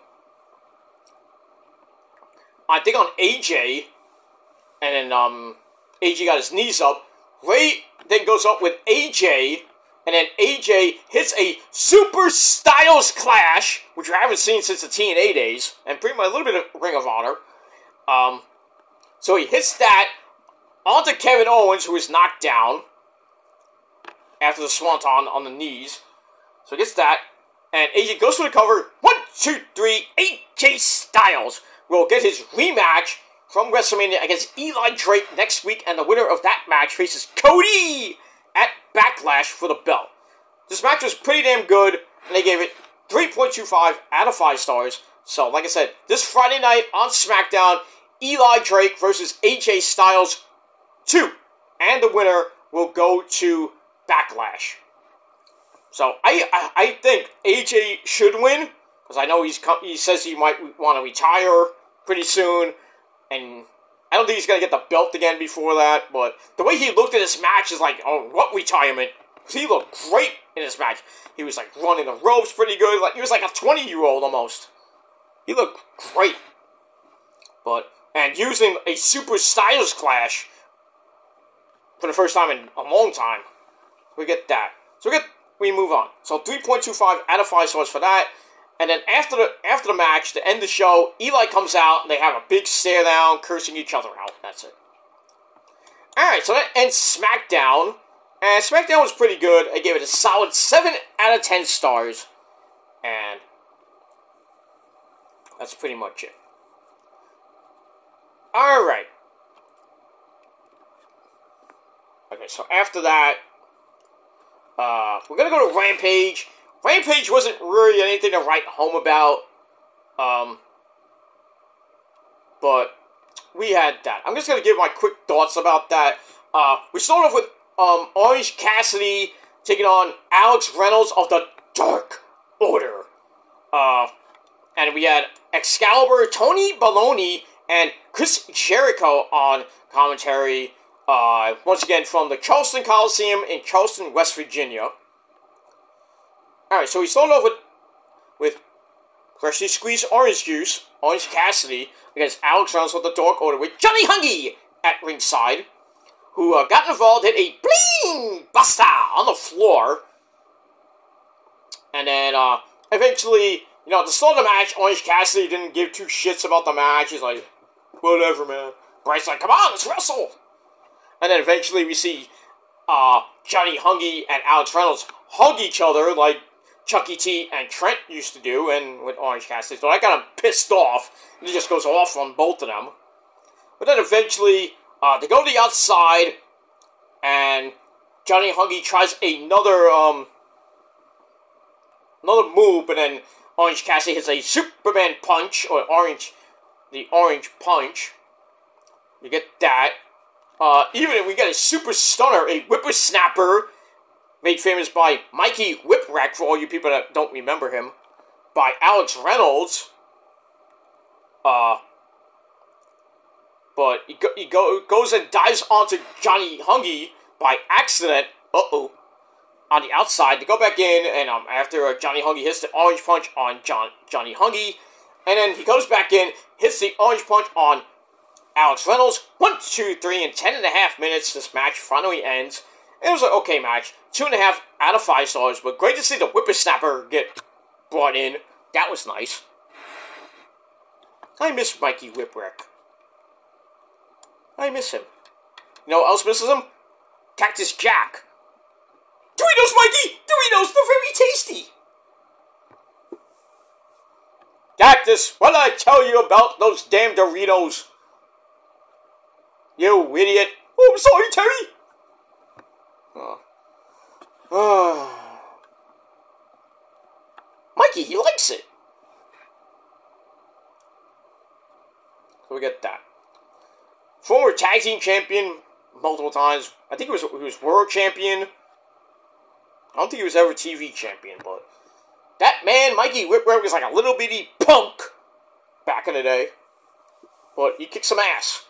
I think on AJ. And then AJ got his knees up. Ray then goes up with AJ. And then AJ hits a Super Styles Clash, which I haven't seen since the TNA days. And pretty much a little bit of Ring of Honor. So he hits that onto Kevin Owens, who is knocked down after the Swanton on the knees. So he gets that. And AJ goes for the cover. 1, 2, 3. AJ Styles will get his rematch from WrestleMania against Eli Drake next week. And the winner of that match faces Cody at Backlash for the belt. This match was pretty damn good. And they gave it 3.25 out of 5 stars. So, like I said, this Friday night on Smackdown, Eli Drake versus AJ Styles 2. And the winner will go to Backlash. So, I think AJ should win. Because I know he says he might want to retire pretty soon. And I don't think he's going to get the belt again before that. But the way he looked at this match is like, oh, what retirement? He looked great in this match. He was like running the ropes pretty good. Like he was like a 20-year-old almost. He looked great. And using a Super Styles Clash for the first time in a long time. We get that. So we move on. So 3.25 out of 5 stars for that. And then after the match, to end the show, Eli comes out and they have a big stare down, cursing each other out. That's it. Alright, so that ends Smackdown. And Smackdown was pretty good. I gave it a solid 7 out of 10 stars. And that's pretty much it. Alright. Okay, so after that, we're going to go to Rampage. Rampage wasn't really anything to write home about. But we had that. I'm just going to give my quick thoughts about that. We started off with Orange Cassidy taking on Alex Reynolds of the Dark Order. And we had Excalibur, Tony Baloney, and Chris Jericho on commentary. Once again from the Charleston Coliseum in Charleston, West Virginia. Alright, so we started off with freshly squeezed orange juice, Orange Cassidy, against Alex Reynolds of the Dark Order with Johnny Hungy at ringside, who got involved, hit a bling buster on the floor. And then, eventually, you know, at the start of the match, Orange Cassidy didn't give two shits about the match. He's like, whatever, man. Bryce's like, come on, let's wrestle. And then eventually we see, Johnny Hungy and Alex Reynolds hug each other like Chucky T and Trent used to do, and with Orange Cassidy. So I got him pissed off, and he just goes off on both of them. But then eventually, they go to the outside, and Johnny Hungy tries another move, but then Orange Cassidy hits a Superman punch, or the orange punch. You get that. Even if we get a super stunner, a whippersnapper, made famous by Mikey Whipwreck, for all you people that don't remember him, by Alex Reynolds. But he goes and dives onto Johnny Hungy by accident. On the outside, to go back in, and after Johnny Hungy hits the orange punch on Johnny Hungy, and then he goes back in, hits the orange punch on Alex Reynolds. 1, 2, 3, in 10.5 minutes, this match finally ends. It was an okay match. 2.5 out of 5 stars, but great to see the whippersnapper get brought in. That was nice. I miss Mikey Whipwreck. I miss him. You know what else misses him? Cactus Jack. Doritos, Mikey! Doritos, they're very tasty! Cactus, what did I tell you about those damn Doritos? You idiot. Oh, I'm sorry, Terry! Mikey, he likes it. So we get that. Former tag team champion multiple times. I think he was world champion. I don't think he was ever TV champion, but that man, Mikey Whipwreck, was like a little bitty punk back in the day. But he kicked some ass.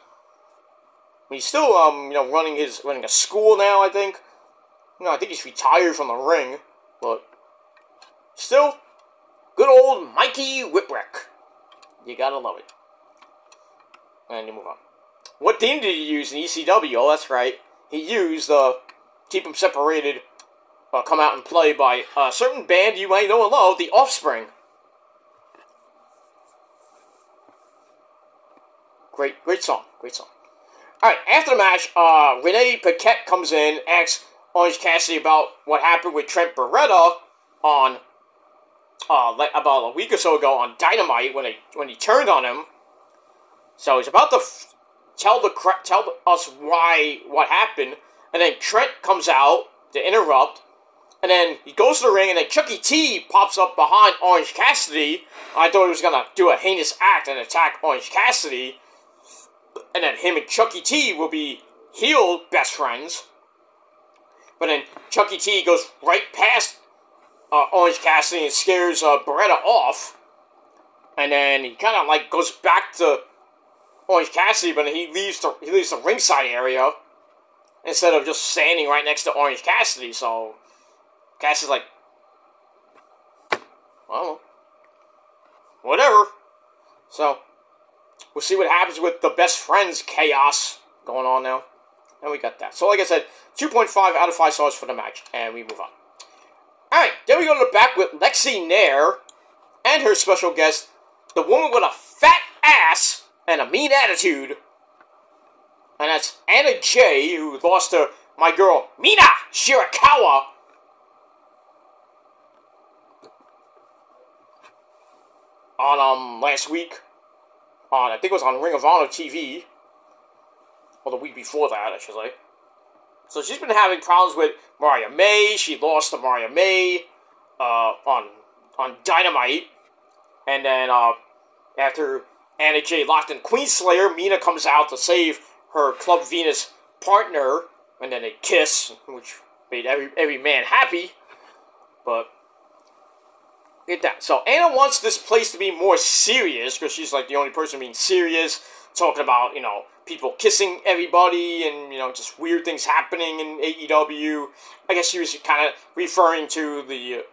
He's still, you know, running a school now, I think. You know, I think he's retired from the ring, but still, good old Mikey Whipwreck. You gotta love it. And you move on. What theme did he use in ECW? Oh, that's right. He used, Keep Them Separated, Come Out and Play by a certain band you might know and love, The Offspring. Great song. Alright, after the match, Renee Paquette comes in, asks Orange Cassidy about what happened with Trent Beretta on, about a week or so ago on Dynamite when he turned on him. So he's about to tell us what happened, and then Trent comes out to interrupt, and then he goes to the ring, and then Chucky T pops up behind Orange Cassidy. I thought he was gonna do a heinous act and attack Orange Cassidy, and then him and Chucky T will be heel best friends. But then Chucky T goes right past Orange Cassidy and scares Beretta off, and then he kind of like goes back to Orange Cassidy, but he leaves the ringside area instead of just standing right next to Orange Cassidy. So Cassidy's like, I don't know, whatever. So we'll see what happens with the best friends chaos going on now. And we got that. So like I said, 2.5 out of 5 stars for the match, and we move on. Alright, then we go to the back with Lexi Nair and her special guest, the woman with a fat ass and a mean attitude. And that's Anna Jay, who lost to my girl, Mina Shirakawa. On, last week. I think it was on Ring of Honor TV. Or the week before that, I should say. So she's been having problems with Mariah May. She lost to Mariah May, on Dynamite. And then, after Anna Jay locked in Queenslayer, Mina comes out to save her Club Venus partner, and then they kiss, which made every man happy. But get that. So Anna wants this place to be more serious, because she's like the only person being serious, talking about, you know, people kissing everybody, and, you know, just weird things happening in AEW. I guess she was kind of referring to the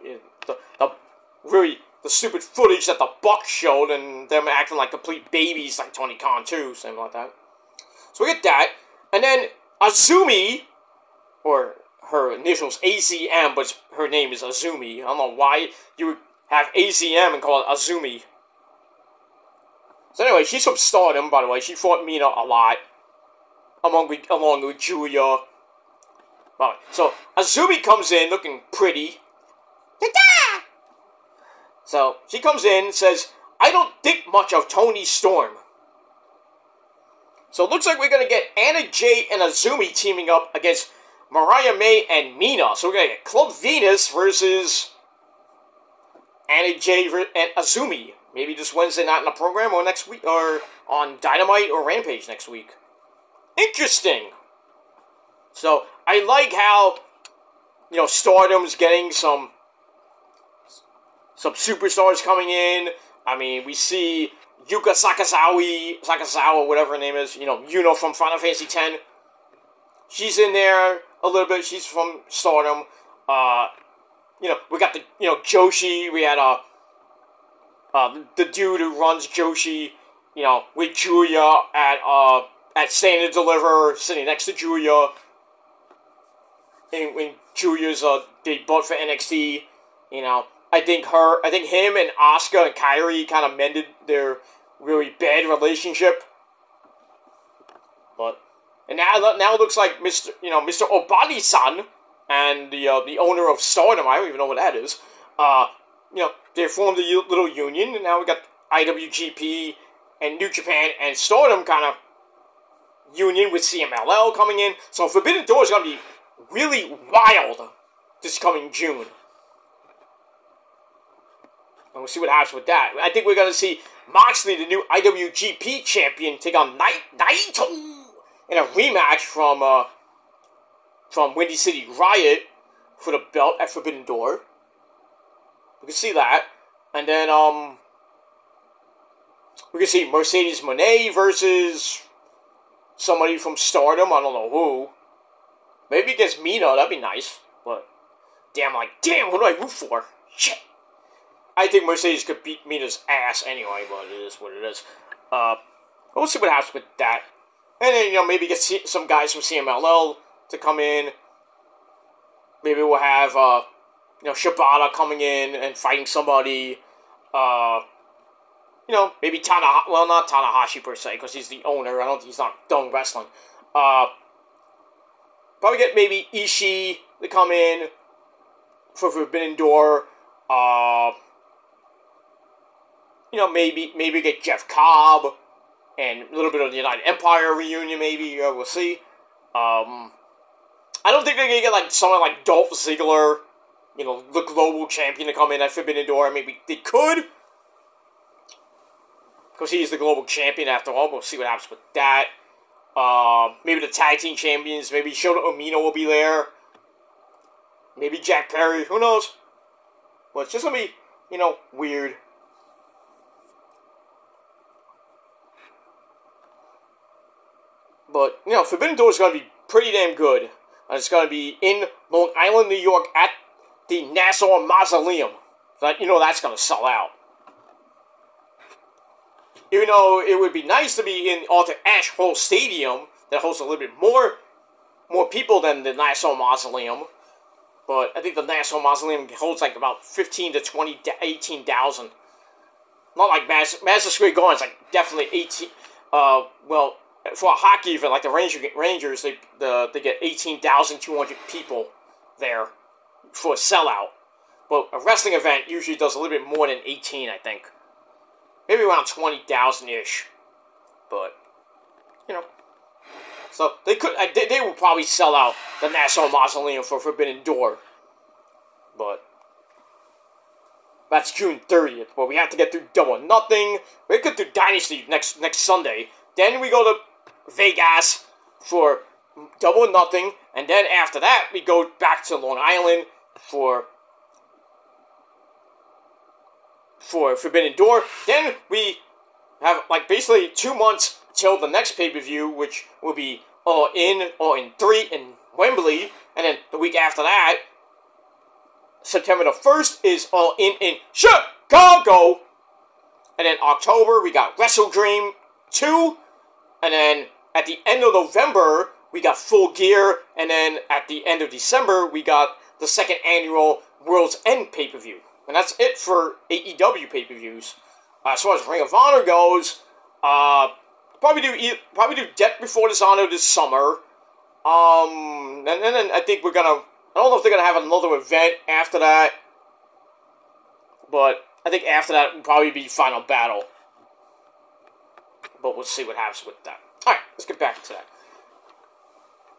stupid footage that the Bucks showed, and them acting like complete babies, like Tony Khan too, something like that. So we get that, and then Azumi, or her initials AZM, but her name is Azumi. I don't know why you would have AZM and call it Azumi. So anyway, she's from Stardom, by the way. She fought Mina a lot, along with Julia. So Azumi comes in looking pretty. Ta-da! So she comes in and says, I don't think much of Toni Storm. So it looks like we're going to get Anna Jay and Azumi teaming up against Mariah May and Mina. So we're going to get Club Venus versus Anna Jay and Azumi. Maybe this Wednesday night in the program, or next week, or on Dynamite or Rampage next week. Interesting. So I like how, you know, Stardom's getting some superstars coming in. I mean, we see Yuka Sakazawa, whatever her name is, you know, Yuno from Final Fantasy X. She's in there a little bit. She's from Stardom. You know, we got the, you know, Joshi. We had the dude who runs Joshi, you know, with Julia at Stand and Deliver, sitting next to Julia. When Julia's debut for NXT, you know, I think him and Asuka and Kairi kind of mended their really bad relationship. And now it looks like Mr. Obani-san and the owner of Stardom, I don't even know what that is. You know, they formed a little union, and now we got IWGP and New Japan and Stardom kind of union with CMLL coming in. So Forbidden Door is going to be really wild this coming June. And we'll see what happens with that. I think we're going to see Moxley, the new IWGP champion, take on Naito in a rematch from Windy City Riot for the belt at Forbidden Door. We can see that. And then, we can see Mercedes Moné versus somebody from Stardom. I don't know who. Maybe against Mina. That'd be nice. But, damn, what do I root for? Shit. I think Mercedes could beat Mina's ass anyway, but it is what it is. We'll see what happens with that. And then, you know, maybe get some guys from CMLL to come in. Maybe we'll have, you know, Shibata coming in and fighting somebody. You know, maybe not Tanahashi per se, because he's the owner. He's not done wrestling. Probably get maybe Ishii to come in for Forbidden Door. You know, maybe get Jeff Cobb and a little bit of the United Empire reunion, maybe. We'll see. I don't think they're going to get, like, someone like Dolph Ziggler, you know, the global champion, to come in at Forbidden Door. Maybe they could, because he's the global champion after all. We'll see what happens with that. Maybe the tag team champions. Maybe Shota Umino will be there. Maybe Jack Perry. Who knows? Well, it's just going to be, you know, weird. But, you know, Forbidden Door is going to be pretty damn good. And it's going to be in Long Island, New York, at the Nassau Mausoleum. So, you know, that's going to sell out. Even though it would be nice to be in Arthur Ashe Hall Stadium, that hosts a little bit more people than the Nassau Mausoleum. But I think the Nassau Mausoleum holds like about 15 to 20, 18,000. Not like Madison Square Garden, it's like definitely 18. Well, for a hockey event like the Rangers, they get 18,200 people there for a sellout. But a wrestling event usually does a little bit more than 18, I think. Maybe around 20,000-ish. But, you know. So, they will probably sell out the Nassau Mausoleum for Forbidden Door. But that's June 30th. But we have to get through Double or Nothing. We get through Dynasty next Sunday. Then we go to Vegas for Double or Nothing. And then after that, we go back to Long Island for Forbidden Door. Then we have, like, basically 2 months till the next pay-per-view, which will be All In 3 in Wembley. And then the week after that, September the 1st, is All In Chicago. And then October, we got Wrestle Dream 2. And then at the end of November, we got Full Gear, and then at the end of December, we got the second annual World's End pay-per-view. And that's it for AEW pay-per-views. As far as Ring of Honor goes, probably do Death Before Dishonor this summer. And then I think we're gonna, I don't know if they're gonna have another event after that, but I think after that will probably be Final Battle. But we'll see what happens with that. Alright, let's get back to that.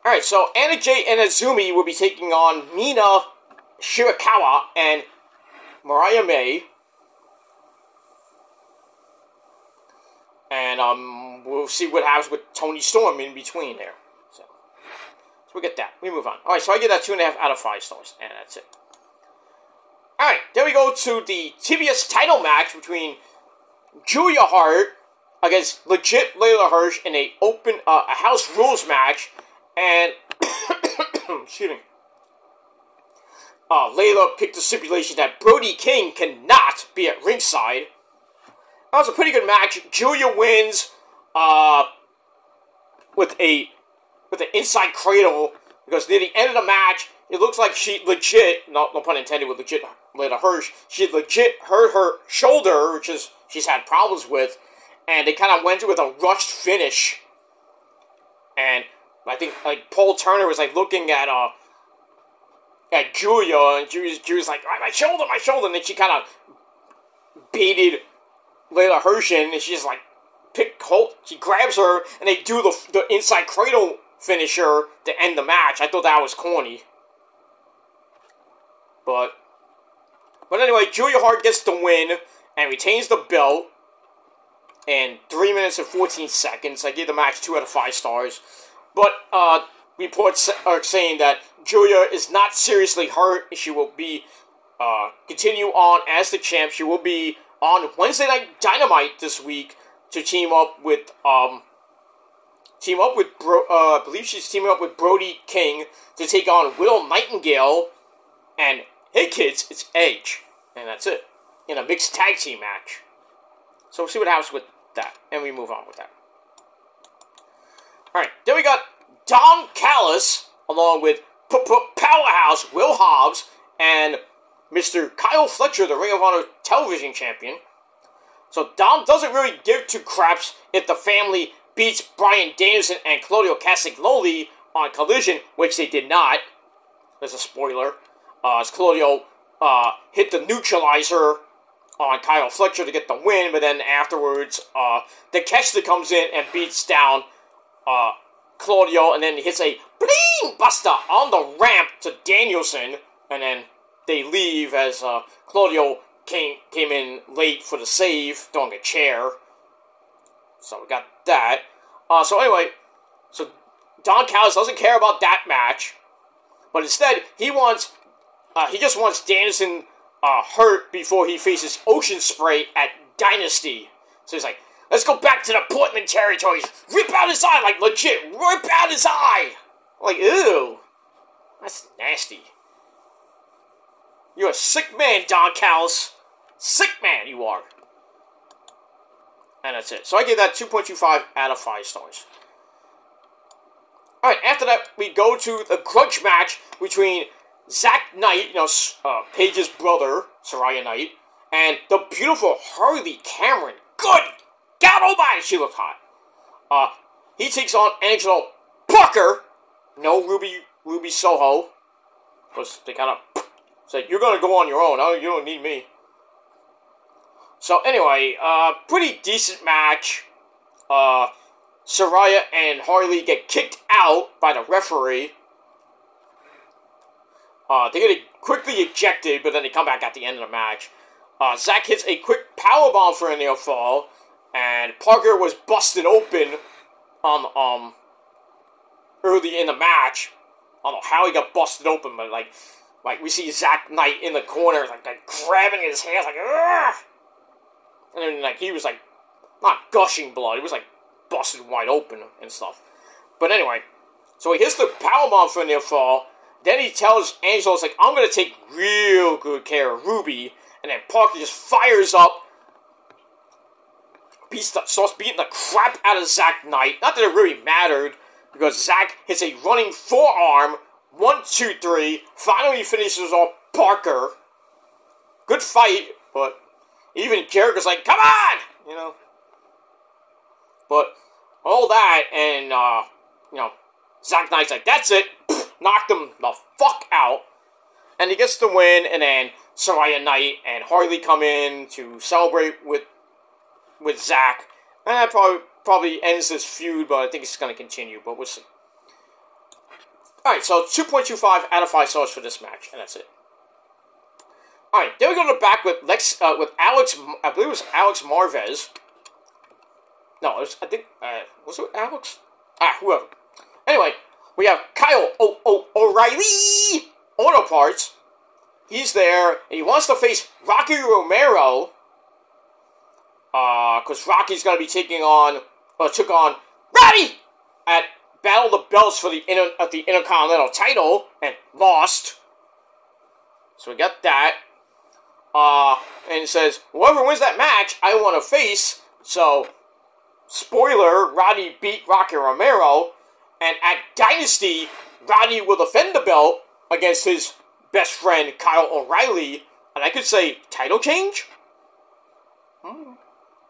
Alright, so Anna Jay and Azumi will be taking on Mina Shirakawa and Mariah May. And we'll see what happens with Toni Storm in between there. So we get that. We move on. Alright, so I get that 2.5 out of 5 stars. And that's it. Alright, then we go to the TBS title match between Julia Hart against legit Layla Hirsch in a house rules match. And, excuse me, Layla picked the stipulation that Brody King cannot be at ringside. That was a pretty good match. Julia wins with an inside cradle, because near the end of the match, it looks like she legit, no pun intended with legit Layla Hirsch, she legit hurt her shoulder, which is she's had problems with, and they kind of went with a rushed finish. And I think like Paul Turner was like looking at Julia, and Julia's like, my shoulder, and then she kind of baited Layla Hirsch in, and she just like she grabs her, and they do the inside cradle finisher to end the match. I thought that was corny. But anyway, Julia Hart gets the win and retains the belt in 3 minutes and 14 seconds. I gave the match 2 out of 5 stars. But reports are saying that Julia is not seriously hurt. She will be continue on as the champ. She will be on Wednesday Night Dynamite this week to team up with I believe she's teaming up with Brody King to take on Will Nightingale. And hey kids, it's Edge, and that's it in a mixed tag team match. So we'll see what happens with that, and we move on with that. Alright, then we got Don Callis, along with Powerhouse Will Hobbs, and Mr. Kyle Fletcher, the Ring of Honor television champion. So Don doesn't really give two craps if the family beats Bryan Danielson and Claudio Castagnoli on Collision, which they did not. There's a spoiler. As Claudio hit the neutralizer on Kyle Fletcher to get the win, but then afterwards, Takeshita comes in and beats down Claudio, and then he hits a bling buster on the ramp to Danielson, and then they leave as Claudio came in late for the save, throwing a chair. So we got that. So anyway, so Don Callis doesn't care about that match, but instead he just wants Danielson hurt before he faces Ocean Spray at Dynasty. So he's like, let's go back to the Portland territories. Rip out his eye, like legit, rip out his eye. I'm like, ew, that's nasty. You're a sick man, Don Callis. Sick man, you are. And that's it. So I gave that 2.25 out of 5 stars. Alright, after that, we go to the grudge match between Zack Knight, Paige's brother, Saraya Knight, and the beautiful Harley Cameron. Good God almighty, she looked hot. He takes on Angelo Parker. No Ruby Soho. Because they kind of said, you're going to go on your own. Oh, you don't need me. So anyway, pretty decent match. Saraya and Harley get kicked out by the referee. They get quickly ejected, but then they come back at the end of the match. Zack hits a quick powerbomb for a near fall, and Parker was busted open on early in the match. I don't know how he got busted open, but like we see Zack Knight in the corner, like grabbing his hands, like Argh! And then like he was like not gushing blood, he was like busted wide open and stuff. But anyway, so he hits the powerbomb for a near fall. Then he tells Angelo, it's like, I'm going to take real good care of Ruby. And then Parker just fires up, starts beating the crap out of Zack Knight. Not that it really mattered, because Zack hits a running forearm. 1, 2, 3. Finally finishes off Parker. Good fight, but even Jericho's like, come on! You know. But all that, and, you know, Zack Knight's like, that's it. Knocked him the fuck out. And he gets the win, and then Saraya Knight and Harley come in to celebrate with Zack. And that probably ends this feud, but I think it's going to continue, but we'll see. Alright, so 2.25 out of 5 stars for this match, and that's it. Alright, then we go to the back with Alex, I believe it was Alex Marvez. No, it was, I think, was it Alex? Whoever. Anyway, we have Kyle O'Reilly Auto Parts. He's there, and he wants to face Rocky Romero. Because Rocky's going to be took on Roddy at Battle of the Belts for the Intercontinental title, and lost. So we got that. And it says, whoever wins that match, I want to face. So, spoiler, Roddy beat Rocky Romero. And at Dynasty, Roddy will defend the belt against his best friend, Kyle O'Reilly. And I could say, title change?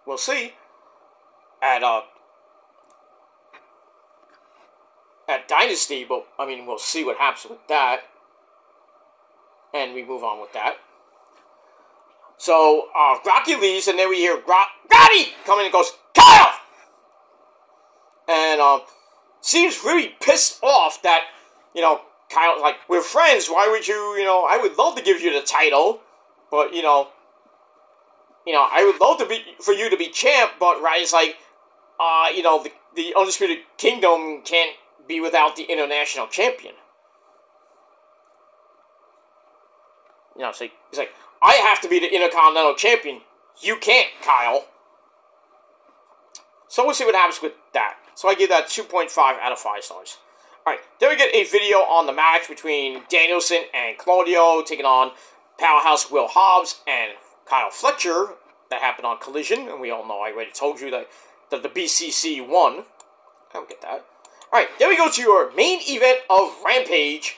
We'll see. At Dynasty, but, I mean, we'll see what happens with that. And we move on with that. So, Rocky leaves, and then we hear Roddy come in and goes, Kyle! And, seems really pissed off that, you know, Kyle's like, we're friends, why would you, you know, I would love to give you the title, but, you know, I would love for you to be champ, but Roddy's like, you know, the Undisputed Kingdom can't be without the international champion. You know, so he's like, I have to be the Intercontinental Champion. You can't, Kyle. So we'll see what happens with that. So I give that 2.5 out of 5 stars. Alright, then we get a video on the match between Danielson and Claudio taking on Powerhouse Will Hobbs and Kyle Fletcher. That happened on Collision, and we all know I already told you that the BCC won. I don't get that. Alright, then we go to your main event of Rampage.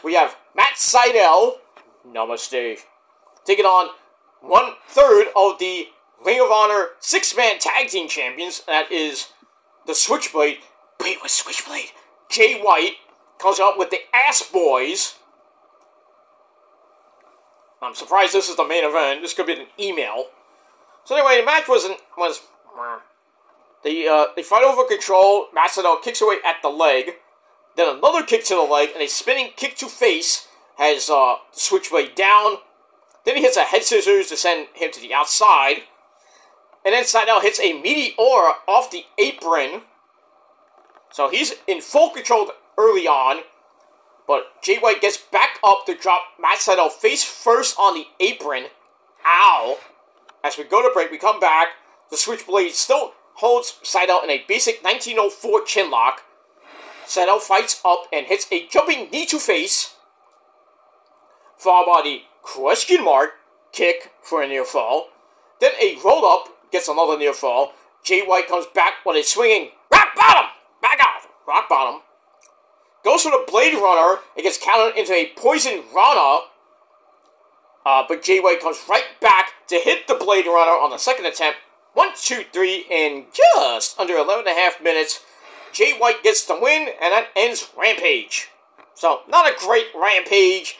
We have Matt Sydal, namaste, taking on 1/3 of the Ring of Honor 6-man tag team champions. That is the Switchblade. Wait, what's Switchblade? Jay White comes out with the Ass Boys. I'm surprised this is the main event. This could be an email. So anyway, the match was they fight over control. Matt Sydal kicks away at the leg. Then another kick to the leg, and a spinning kick to face has the Switchblade down. Then he hits a head scissors to send him to the outside. And then Sydal hits a meteor off the apron. So he's in full control early on. But Jay White gets back up to drop Matt Sydal face first on the apron. Ow. As we go to break, we come back. The Switchblade still holds Sydal in a basic 1904 chinlock. Sydal fights up and hits a jumping knee to face. Followed by the question mark kick for a near fall. Then a roll up gets another near fall. Jay White comes back with a swinging rock bottom. Back out. Rock bottom. Goes for the Blade Runner. It gets countered into a Poison Rana. But Jay White comes right back to hit the Blade Runner on the second attempt. 1, 2, 3, in just under 11.5 minutes. Jay White gets the win, and that ends Rampage. So, not a great Rampage,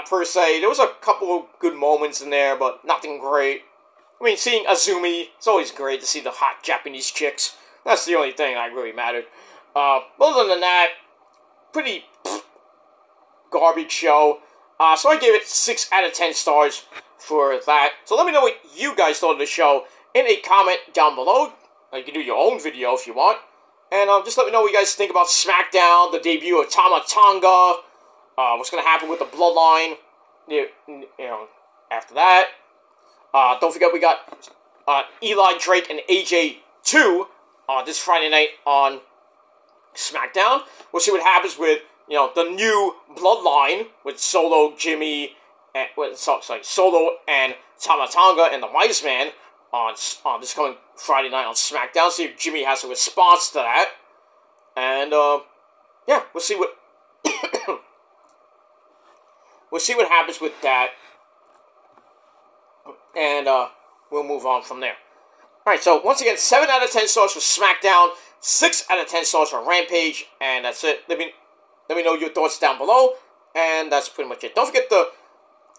per se. There was a couple of good moments in there, but nothing great. I mean, seeing Azumi, it's always great to see the hot Japanese chicks. That's the only thing that really mattered. Other than that, pretty garbage show. So I gave it 6 out of 10 stars for that. So let me know what you guys thought of the show in a comment down below. You can do your own video if you want. And just let me know what you guys think about Smackdown, the debut of Tama Tonga, what's going to happen with the Bloodline, you know, after that. Don't forget we got Eli Drake and AJ 2 this Friday night on SmackDown. We'll see what happens with, you know, the new Bloodline with Solo, Jimmy, and Solo and Tama Tonga and the Wise Man on this coming Friday night on SmackDown. See if Jimmy has a response to that. And, yeah, we'll see what... we'll see what happens with that. And, we'll move on from there. Alright, so, once again, 7 out of 10 stars for Smackdown, 6 out of 10 stars for Rampage, and that's it. Let me know your thoughts down below, and that's pretty much it. Don't forget to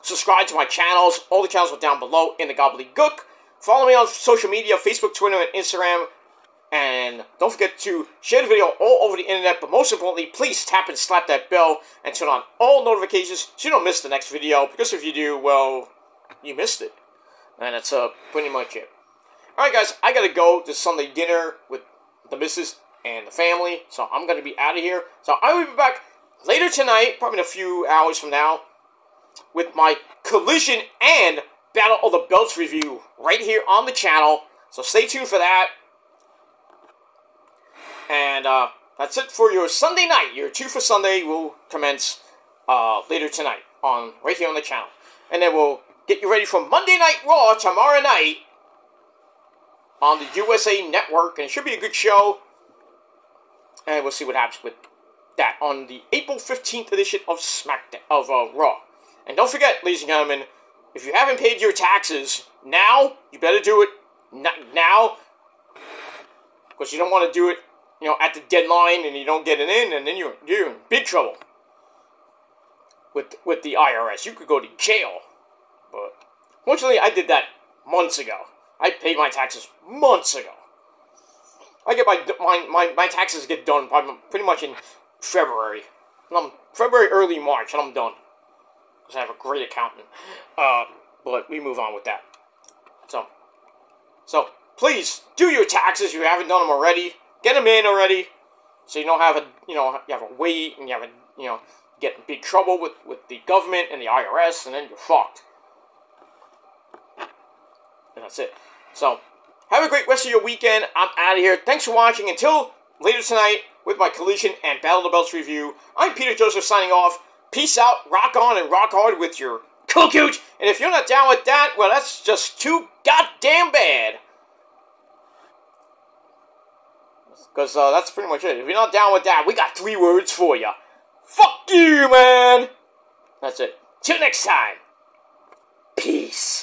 subscribe to my channels. All the channels are down below in the gobbledygook. Follow me on social media, Facebook, Twitter, and Instagram. And don't forget to share the video all over the internet. But most importantly, please tap and slap that bell and turn on all notifications so you don't miss the next video. Because if you do, well, you missed it. And that's pretty much it. Alright guys, I gotta go to Sunday dinner with the missus and the family. So I'm gonna be out of here. So I will be back later tonight, probably in a few hours from now, with my Collision and Battle of the Belts review right here on the channel. So stay tuned for that. And that's it for your Sunday night. Your 2 for Sunday will commence later tonight right here on the channel. And then we'll get you ready for Monday Night Raw tomorrow night on the USA Network. And it should be a good show. And we'll see what happens with that on the April 15th edition of Smackdown of Raw. And don't forget, ladies and gentlemen, if you haven't paid your taxes now, you better do it now, because you don't want to do it, at the deadline and you don't get it in, and then you're in big trouble with the IRS. You could go to jail. But fortunately, I did that months ago. I paid my taxes months ago. I get my taxes get done pretty much in February. February, early March, and I'm done. Because I have a great accountant. But we move on with that. So please do your taxes if you haven't done them already. Get them in already, so you don't have you have a wait, and you have get in big trouble with the government and the IRS, and then you're fucked. And that's it. So have a great rest of your weekend. I'm out of here. Thanks for watching. Until later tonight with my Collision and Battle of the Belts review, I'm Peter Joseph signing off. Peace out, rock on, and rock hard with your cookoot. And if you're not down with that, well, that's just too goddamn bad. Because that's pretty much it. If you're not down with that, we got 3 words for you. Fuck you, man! That's it. Till next time. Peace.